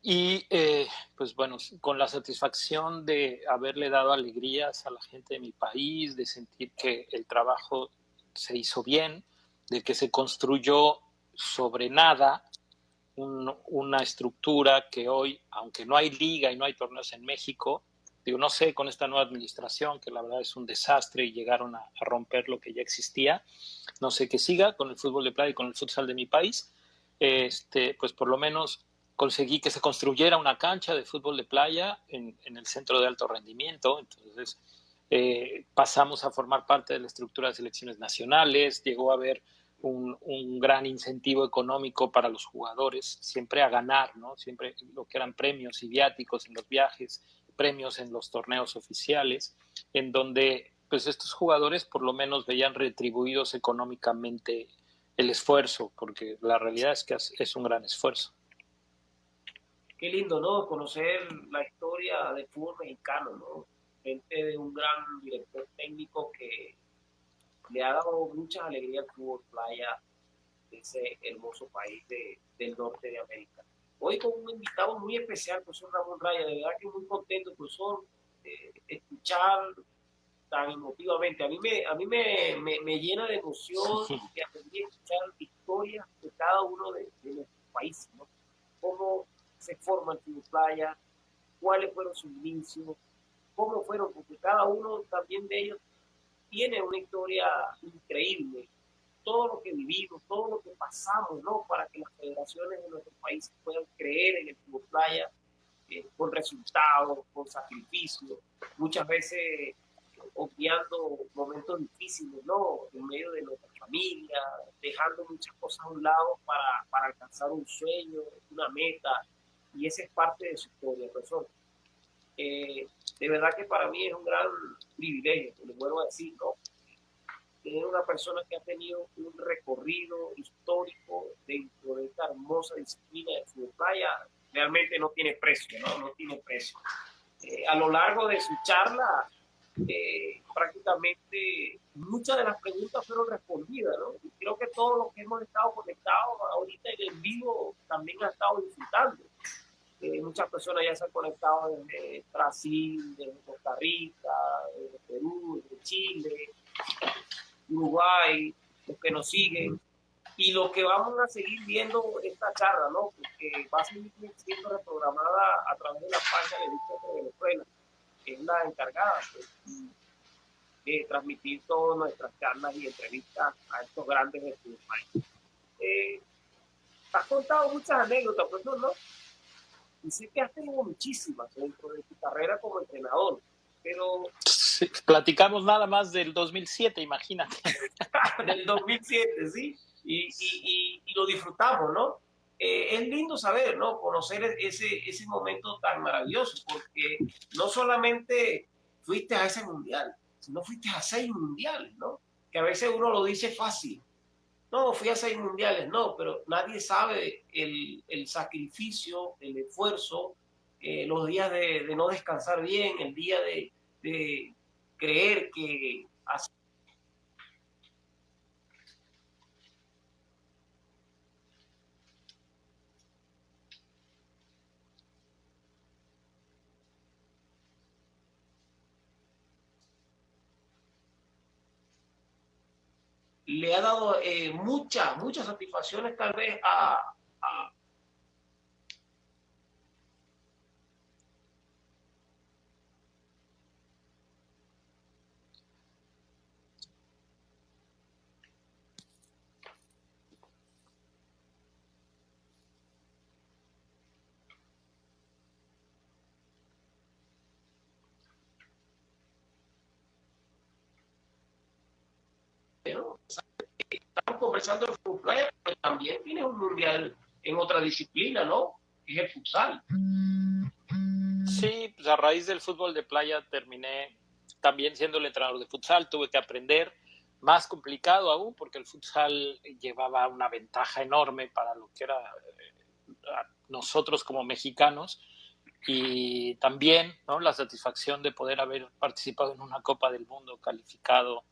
y pues bueno, con la satisfacción de haberle dado alegrías a la gente de mi país, de sentir que el trabajo se hizo bien, de que se construyó sobre nada, una estructura que hoy, aunque no hay liga y no hay torneos en México, digo, no sé, con esta nueva administración, que la verdad es un desastre y llegaron a romper lo que ya existía, no sé qué siga con el fútbol de playa y con el futsal de mi país, pues por lo menos conseguí que se construyera una cancha de fútbol de playa en el centro de alto rendimiento. Entonces pasamos a formar parte de la estructura de selecciones nacionales, llegó a haber un gran incentivo económico para los jugadores, siempre a ganar, ¿no? Siempre lo que eran premios y viáticos en los viajes, premios en los torneos oficiales, en donde pues estos jugadores por lo menos veían retribuidos económicamente el esfuerzo, porque la realidad es que es un gran esfuerzo. Qué lindo, ¿no? Conocer la historia del fútbol mexicano, ¿no? Gente de un gran director técnico que le ha dado muchas alegrías al fútbol playa de ese hermoso país del norte de América. Hoy con un invitado muy especial, profesor Ramón Raya, de verdad que muy contento, profesor, escuchar tan emotivamente. A mí me llena de emoción y aprendí a escuchar historias de cada uno de nuestros países, ¿no? Cómo se forma el fútbol playa, cuáles fueron sus inicios, cómo fueron, porque cada uno también de ellos tiene una historia increíble. Todo lo que vivimos, todo lo que pasamos, ¿no? Para que las federaciones de nuestros países puedan creer en el fútbol playa, con resultados, con sacrificios, muchas veces obviando momentos difíciles, ¿no? En medio de nuestra familia, dejando muchas cosas a un lado para alcanzar un sueño, una meta, y esa es parte de su historia, profesor. De verdad que para mí es un gran privilegio, les vuelvo a decir, ¿no? Tener una persona que ha tenido un recorrido histórico dentro de esta hermosa disciplina de fútbol playa, realmente no tiene precio, ¿no? No tiene precio. A lo largo de su charla, prácticamente muchas de las preguntas fueron respondidas, ¿no? Y creo que todos los que hemos estado conectados ahorita en el vivo también han estado disfrutando. Muchas personas ya se han conectado desde Brasil, desde Costa Rica, desde Perú, desde Chile, Uruguay, los que nos siguen y los que vamos a seguir viendo esta charla, ¿no? Porque va a seguir siendo reprogramada a través de la página de Víctor de Venezuela, que es la encargada pues, de transmitir todas nuestras charlas y entrevistas a estos grandes estudiantes. Has contado muchas anécdotas, pues no, y sé que has tenido muchísimas dentro de tu carrera como entrenador, pero... Sí, platicamos nada más del 2007, imagínate. Del 2007, ¿sí? Y lo disfrutamos, ¿no? Es lindo saber, ¿no? Conocer ese momento tan maravilloso, porque no solamente fuiste a ese mundial, sino fuiste a 6 mundiales, ¿no? Que a veces uno lo dice fácil. No, fui a 6 mundiales, no, pero nadie sabe el sacrificio, el esfuerzo, los días de no descansar bien, el día de creer que le ha dado muchas satisfacciones tal vez a... ¿no? Estamos conversando de fútbol playa, pero también tiene un mundial en otra disciplina, ¿no? Que es el futsal. Sí, pues a raíz del fútbol de playa terminé también siendo el entrenador de futsal, tuve que aprender, más complicado aún, porque el futsal llevaba una ventaja enorme para lo que era nosotros como mexicanos, y también, ¿no?, la satisfacción de poder haber participado en una Copa del Mundo, calificado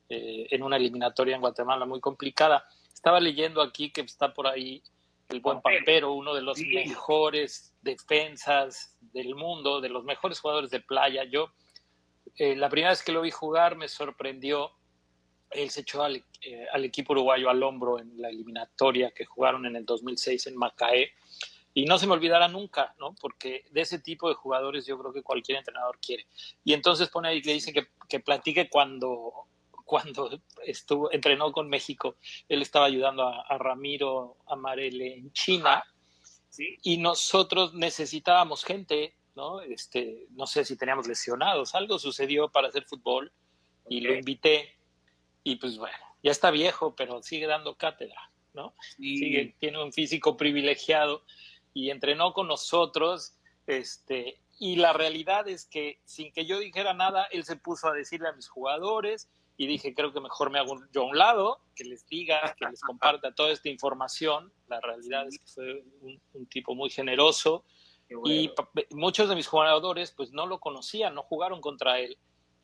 en una eliminatoria en Guatemala muy complicada. Estaba leyendo aquí que está por ahí el buen Pampero, uno de los mejores defensas del mundo, de los mejores jugadores de playa. Yo, la primera vez que lo vi jugar me sorprendió. Él se echó al equipo uruguayo al hombro en la eliminatoria que jugaron en el 2006 en Macaé. Y no se me olvidará nunca, ¿no? Porque de ese tipo de jugadores yo creo que cualquier entrenador quiere. Y entonces pone ahí, le dicen que platique cuando entrenó con México. Él estaba ayudando a Ramiro Amarele en China. ¿Sí? Y nosotros necesitábamos gente, ¿no? No sé si teníamos lesionados. Algo sucedió para hacer fútbol y lo invité. Y pues bueno, ya está viejo, pero sigue dando cátedra, ¿no? Sí. Tiene un físico privilegiado y entrenó con nosotros, y la realidad es que sin que yo dijera nada, él se puso a decirle a mis jugadores y dije, creo que mejor me hago yo a un lado, que les diga, que les comparta toda esta información. La realidad es que fue un tipo muy generoso. Bueno. Y muchos de mis jugadores pues no lo conocían, no jugaron contra él,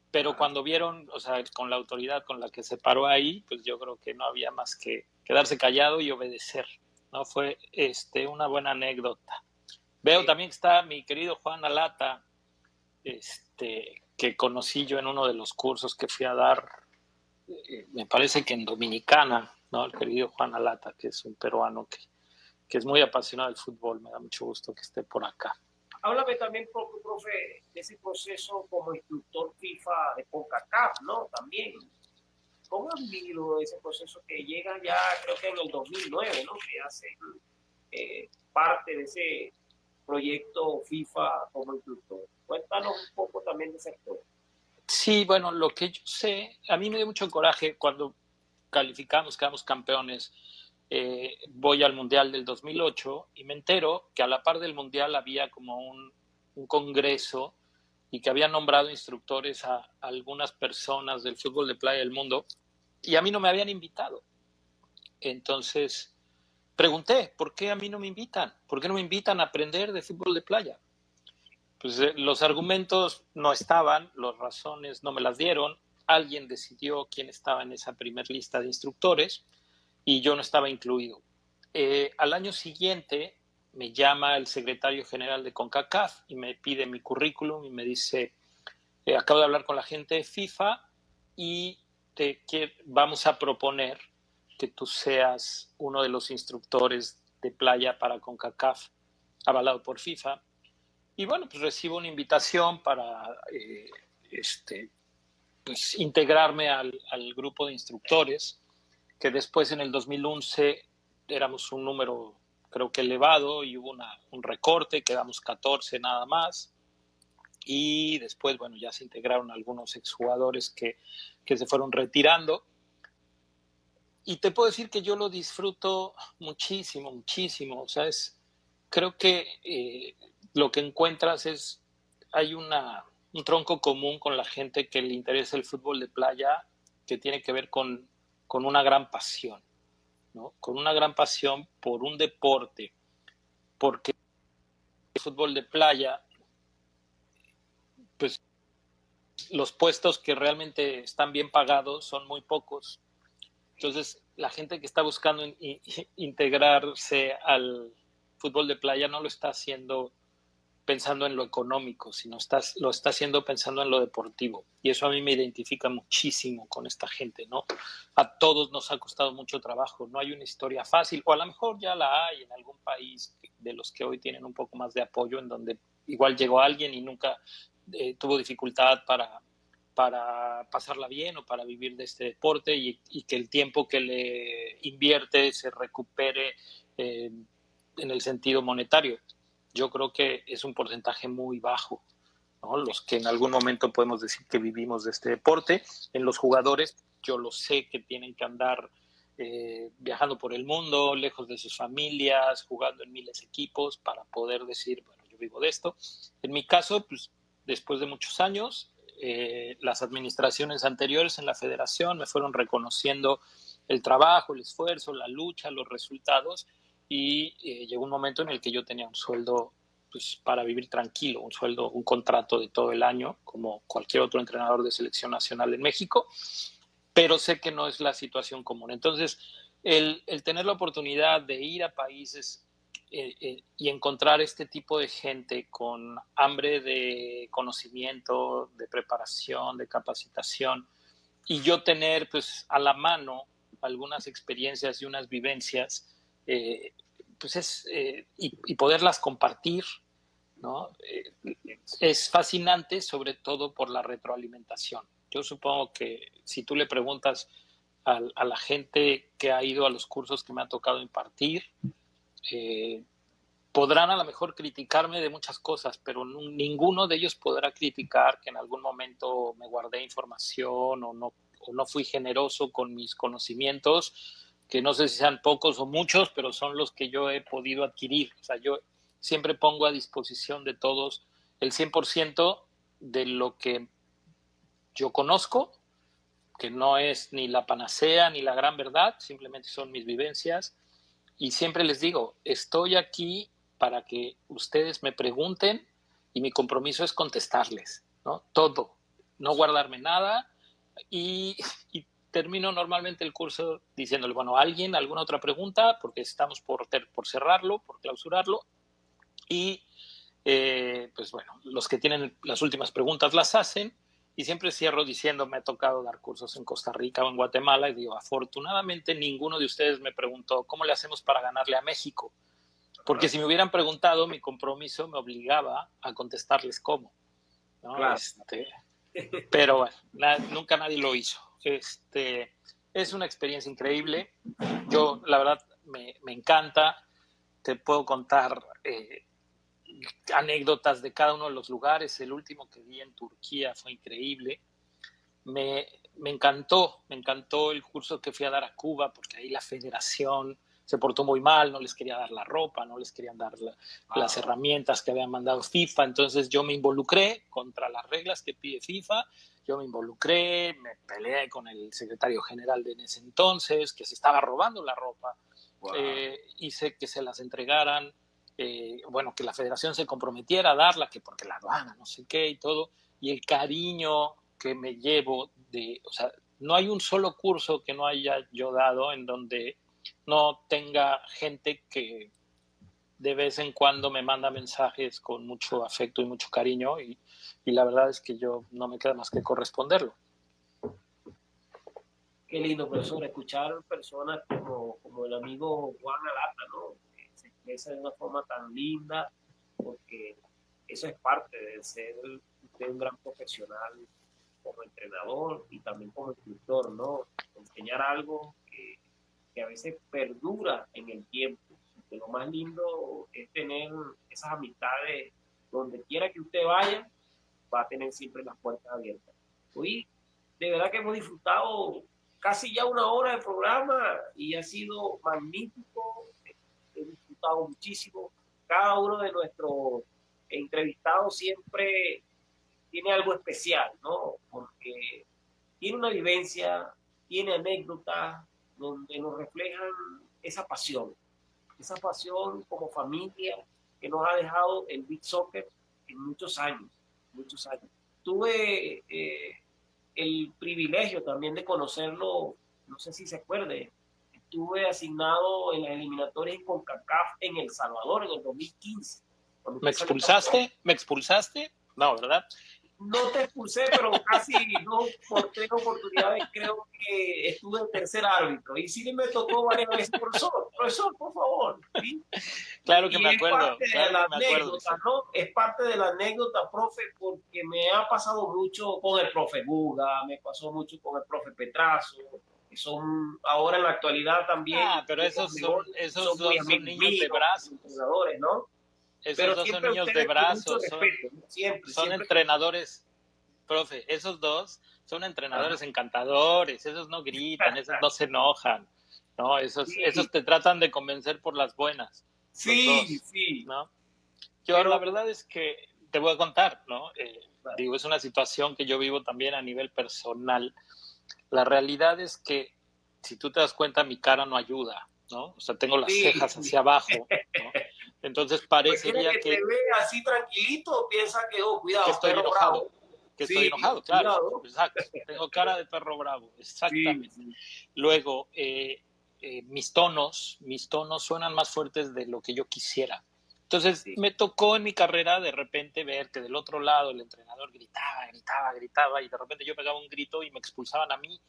pero cuando vieron, o sea, con la autoridad con la que se paró ahí, pues yo creo que no había más que quedarse callado y obedecer, ¿no? Fue una buena anécdota. Veo también que está mi querido Juan Alata, que conocí yo en uno de los cursos que fui a dar, me parece que en Dominicana, ¿no? El querido Juan Alata, que es un peruano que es muy apasionado del fútbol. Me da mucho gusto que esté por acá. Háblame también, profe, de ese proceso como instructor FIFA de CONCACAF, ¿no? También. ¿Cómo han vivido ese proceso que llega ya, creo que en el 2009, ¿no? Que hacen parte de ese proyecto FIFA como instructor. Cuéntanos un poco también de esa historia. Sí, bueno, lo que yo sé, a mí me dio mucho coraje cuando calificamos, quedamos campeones. Voy al Mundial del 2008 y me entero que a la par del Mundial había como un congreso y que había nombrado instructores a algunas personas del fútbol de playa del mundo y a mí no me habían invitado. Entonces pregunté, ¿por qué a mí no me invitan? ¿Por qué no me invitan a aprender de fútbol de playa? Pues los argumentos no estaban, las razones no me las dieron, alguien decidió quién estaba en esa primer lista de instructores y yo no estaba incluido. Al año siguiente me llama el secretario general de CONCACAF y me pide mi currículum y me dice, acabo de hablar con la gente de FIFA y vamos a proponer que tú seas uno de los instructores de playa para CONCACAF, avalado por FIFA. Y bueno, pues recibo una invitación para pues, integrarme al grupo de instructores, que después en el 2011 éramos un número creo que elevado y hubo un recorte, quedamos 14 nada más. Y después, bueno, ya se integraron algunos exjugadores que se fueron retirando. Y te puedo decir que yo lo disfruto muchísimo, muchísimo. O sea, creo que lo que encuentras hay un tronco común con la gente que le interesa el fútbol de playa, que tiene que ver con una gran pasión, ¿no? Con una gran pasión por un deporte, porque el fútbol de playa, pues los puestos que realmente están bien pagados son muy pocos. Entonces, la gente que está buscando integrarse al fútbol de playa no lo está haciendo pensando en lo económico, sino lo está haciendo pensando en lo deportivo. Y eso a mí me identifica muchísimo con esta gente, ¿no? A todos nos ha costado mucho trabajo, no hay una historia fácil, o a lo mejor ya la hay en algún país de los que hoy tienen un poco más de apoyo, en donde igual llegó alguien y nunca tuvo dificultad para pasarla bien o para vivir de este deporte y que el tiempo que le invierte se recupere en el sentido monetario. Yo creo que es un porcentaje muy bajo, ¿no? Los que en algún momento podemos decir que vivimos de este deporte. En los jugadores, yo lo sé que tienen que andar viajando por el mundo, lejos de sus familias, jugando en miles de equipos para poder decir, bueno, yo vivo de esto. En mi caso, pues después de muchos años, las administraciones anteriores en la federación me fueron reconociendo el trabajo, el esfuerzo, la lucha, los resultados y llegó un momento en el que yo tenía un sueldo pues, para vivir tranquilo, un sueldo, un contrato de todo el año, como cualquier otro entrenador de selección nacional en México, pero sé que no es la situación común. Entonces, el tener la oportunidad de ir a países y encontrar este tipo de gente con hambre de conocimiento, de preparación, de capacitación, y yo tener pues a la mano algunas experiencias y unas vivencias, pues y poderlas compartir, ¿no? Es fascinante, sobre todo por la retroalimentación. Yo supongo que si tú le preguntas a la gente que ha ido a los cursos que me ha tocado impartir, eh, podrán a lo mejor criticarme de muchas cosas, pero ninguno de ellos podrá criticar que en algún momento me guardé información o no fui generoso con mis conocimientos, que no sé si sean pocos o muchos, pero son los que yo he podido adquirir. O sea, yo siempre pongo a disposición de todos el 100% de lo que yo conozco, que no es ni la panacea ni la gran verdad, simplemente son mis vivencias. Y siempre les digo, estoy aquí para que ustedes me pregunten y mi compromiso es contestarles, ¿no? Todo, no guardarme nada. Y termino normalmente el curso diciéndole, bueno, ¿alguien, alguna otra pregunta? Porque estamos por cerrarlo, por clausurarlo. Y pues bueno, los que tienen las últimas preguntas las hacen. Y siempre cierro diciendo, me ha tocado dar cursos en Costa Rica o en Guatemala y digo, afortunadamente ninguno de ustedes me preguntó, ¿cómo le hacemos para ganarle a México? Porque si me hubieran preguntado, mi compromiso me obligaba a contestarles cómo, ¿no? Claro. Pero bueno, nunca nadie lo hizo. Es una experiencia increíble. Yo, la verdad, me encanta. Te puedo contar anécdotas de cada uno de los lugares. El último que vi en Turquía fue increíble. Me encantó el curso que fui a dar a Cuba, porque ahí la federación se portó muy mal, no les quería dar la ropa, no les querían dar las herramientas que habían mandado FIFA. Entonces yo me involucré contra las reglas que pide FIFA. Yo me involucré, me peleé con el secretario general de en ese entonces, que se estaba robando la ropa. Wow. Hice que se las entregaran, bueno, que la federación se comprometiera a darla, que porque la aduana, no sé qué y todo. Y el cariño que me llevo o sea, no hay un solo curso que no haya yo dado en donde no tenga gente que de vez en cuando me manda mensajes con mucho afecto y mucho cariño y la verdad es que yo no me queda más que corresponderlo. Qué lindo, profesor, escuchar personas como el amigo Juan Alata, ¿no? Que se expresa de una forma tan linda, porque eso es parte de ser usted un gran profesional como entrenador y también como instructor, ¿no? Enseñar algo que a veces perdura en el tiempo. Que lo más lindo es tener esas amistades donde quiera que usted vaya, va a tener siempre las puertas abiertas. Hoy, de verdad que hemos disfrutado casi ya una hora de programa y ha sido magnífico. He disfrutado muchísimo. Cada uno de nuestros entrevistados siempre tiene algo especial, ¿no? Porque tiene una vivencia, tiene anécdotas donde nos reflejan esa pasión como familia que nos ha dejado el Big Soccer en muchos años, muchos años. Tuve el privilegio también de conocerlo, no sé si se acuerde, estuve asignado en las eliminatorias en CONCACAF en El Salvador en el 2015. ¿Me expulsaste? ¿Me expulsaste? No, ¿verdad? No te expulsé, pero casi no por tres oportunidades creo que estuve en tercer árbitro. Y sí me tocó varias veces, profesor, por favor. ¿Sí? Claro que me acuerdo. Es parte de la anécdota, ¿no? Es parte de la anécdota, profe, porque me ha pasado mucho con el profe Buga, me pasó mucho con el profe Petrazo, que son ahora en la actualidad también. Pero esos son niños de brazos. Entrenadores, ¿no? Esos dos son niños de brazos, son entrenadores, profe, esos dos son entrenadores encantadores, esos no gritan, esos no se enojan, ¿no? Esos te tratan de convencer por las buenas. Sí, dos, ¿no? Yo la verdad es que te voy a contar, ¿no? Digo, es una situación que yo vivo también a nivel personal. La realidad es que, si tú te das cuenta, mi cara no ayuda, ¿no? O sea, tengo las cejas hacia abajo, ¿no? Entonces parecería que te ve así tranquilito, piensa que, cuidado, que estoy enojado. Que estoy enojado, claro. Cuidado. Exacto. Tengo cara de perro bravo, exactamente. Sí. Luego, mis tonos suenan más fuertes de lo que yo quisiera. Entonces, me tocó en mi carrera de repente ver que del otro lado el entrenador gritaba, y de repente yo pegaba un grito y me expulsaban a mí.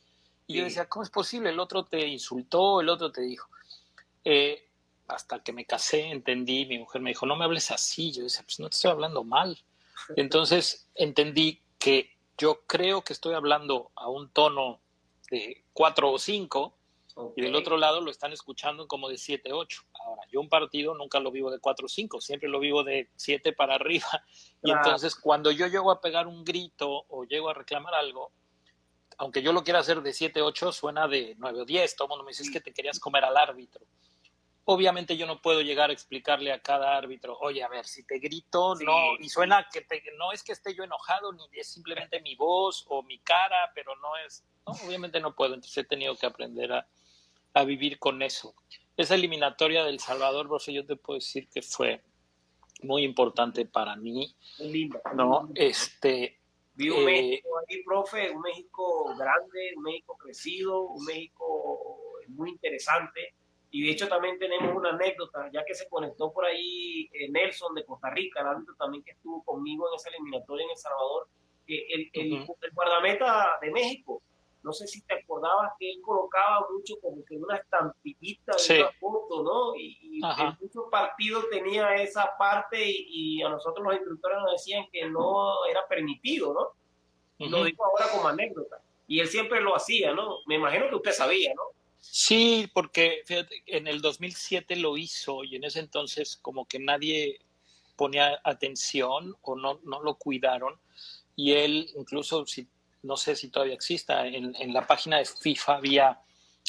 Y yo decía, ¿cómo es posible? El otro te insultó, el otro te dijo. Hasta que me casé, entendí, mi mujer me dijo, no me hables así. Yo decía, pues no te estoy hablando mal. Entonces entendí que yo creo que estoy hablando a un tono de 4 o 5, y del otro lado lo están escuchando como de 7, 8. Ahora, yo un partido nunca lo vivo de 4 o 5, siempre lo vivo de 7 para arriba. Y entonces cuando yo llego a pegar un grito o llego a reclamar algo, aunque yo lo quiera hacer de 7-8, suena de 9 o 10. Todo el mundo me dice, es que te querías comer al árbitro. Obviamente yo no puedo llegar a explicarle a cada árbitro, oye, a ver, si te grito, Sí, no, y suena que no es que esté yo enojado, ni es simplemente mi voz o mi cara, pero no es, no, obviamente no puedo, entonces he tenido que aprender a vivir con eso. Esa eliminatoria del Salvador, Rosso, yo te puedo decir que fue muy importante para mí, muy linda. ¿no? Muy linda, ¿no? Vi un Eh, México ahí, profe, un México grande, un México crecido, un México muy interesante. Y de hecho también tenemos una anécdota, ya que se conectó por ahí Nelson de Costa Rica, el árbitro también que estuvo conmigo en esa eliminatoria en El Salvador, que uh-huh. el guardameta de México, no sé si te acordabas que él colocaba mucho como que una estampillita de Sí, una foto, ¿no? Y en ajá. muchos partidos tenía esa parte y a nosotros los instructores nos decían que no era permitido, ¿no? Lo Uh-huh. digo ahora como anécdota. Y él siempre lo hacía, ¿no? Me imagino que usted sabía, ¿no? Sí, porque fíjate, en el 2007 lo hizo y en ese entonces como que nadie ponía atención o no lo cuidaron y él incluso, si, no sé si todavía exista, en la página de FIFA había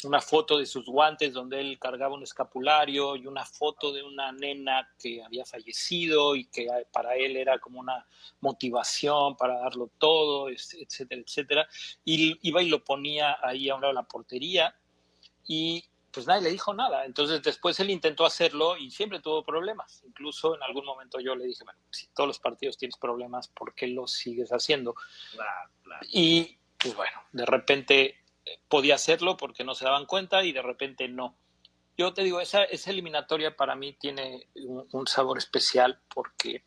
una foto de sus guantes donde él cargaba un escapulario y una foto de una nena que había fallecido y que para él era como una motivación para darlo todo, etcétera, etcétera. Y iba y lo ponía ahí a un lado de la portería y pues nadie le dijo nada. Entonces después él intentó hacerlo y siempre tuvo problemas. Incluso en algún momento yo le dije, bueno, si todos los partidos tienes problemas, ¿por qué los sigues haciendo? Claro, claro. Y pues bueno, de repente podía hacerlo porque no se daban cuenta y de repente no. Yo te digo, esa eliminatoria para mí tiene un sabor especial porque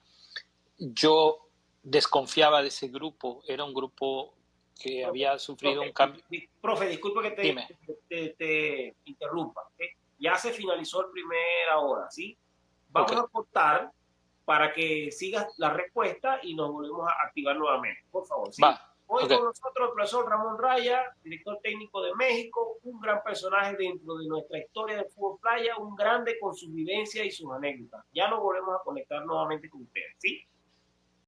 yo desconfiaba de ese grupo. Era un grupo que Profe, había sufrido un profe, cambio. profe, disculpe que Dime. te interrumpa. ¿Okay? Ya se finalizó el primera hora, ¿sí? Ok, Vamos a cortar para que sigas la respuesta y nos volvemos a activar nuevamente. Por favor, va. ¿sí? Hoy Ok, con nosotros el profesor Ramón Raya, director técnico de México, un gran personaje dentro de nuestra historia del fútbol playa, un grande con sus vivencias y sus anécdotas. Ya nos volvemos a conectar nuevamente con ustedes, ¿sí?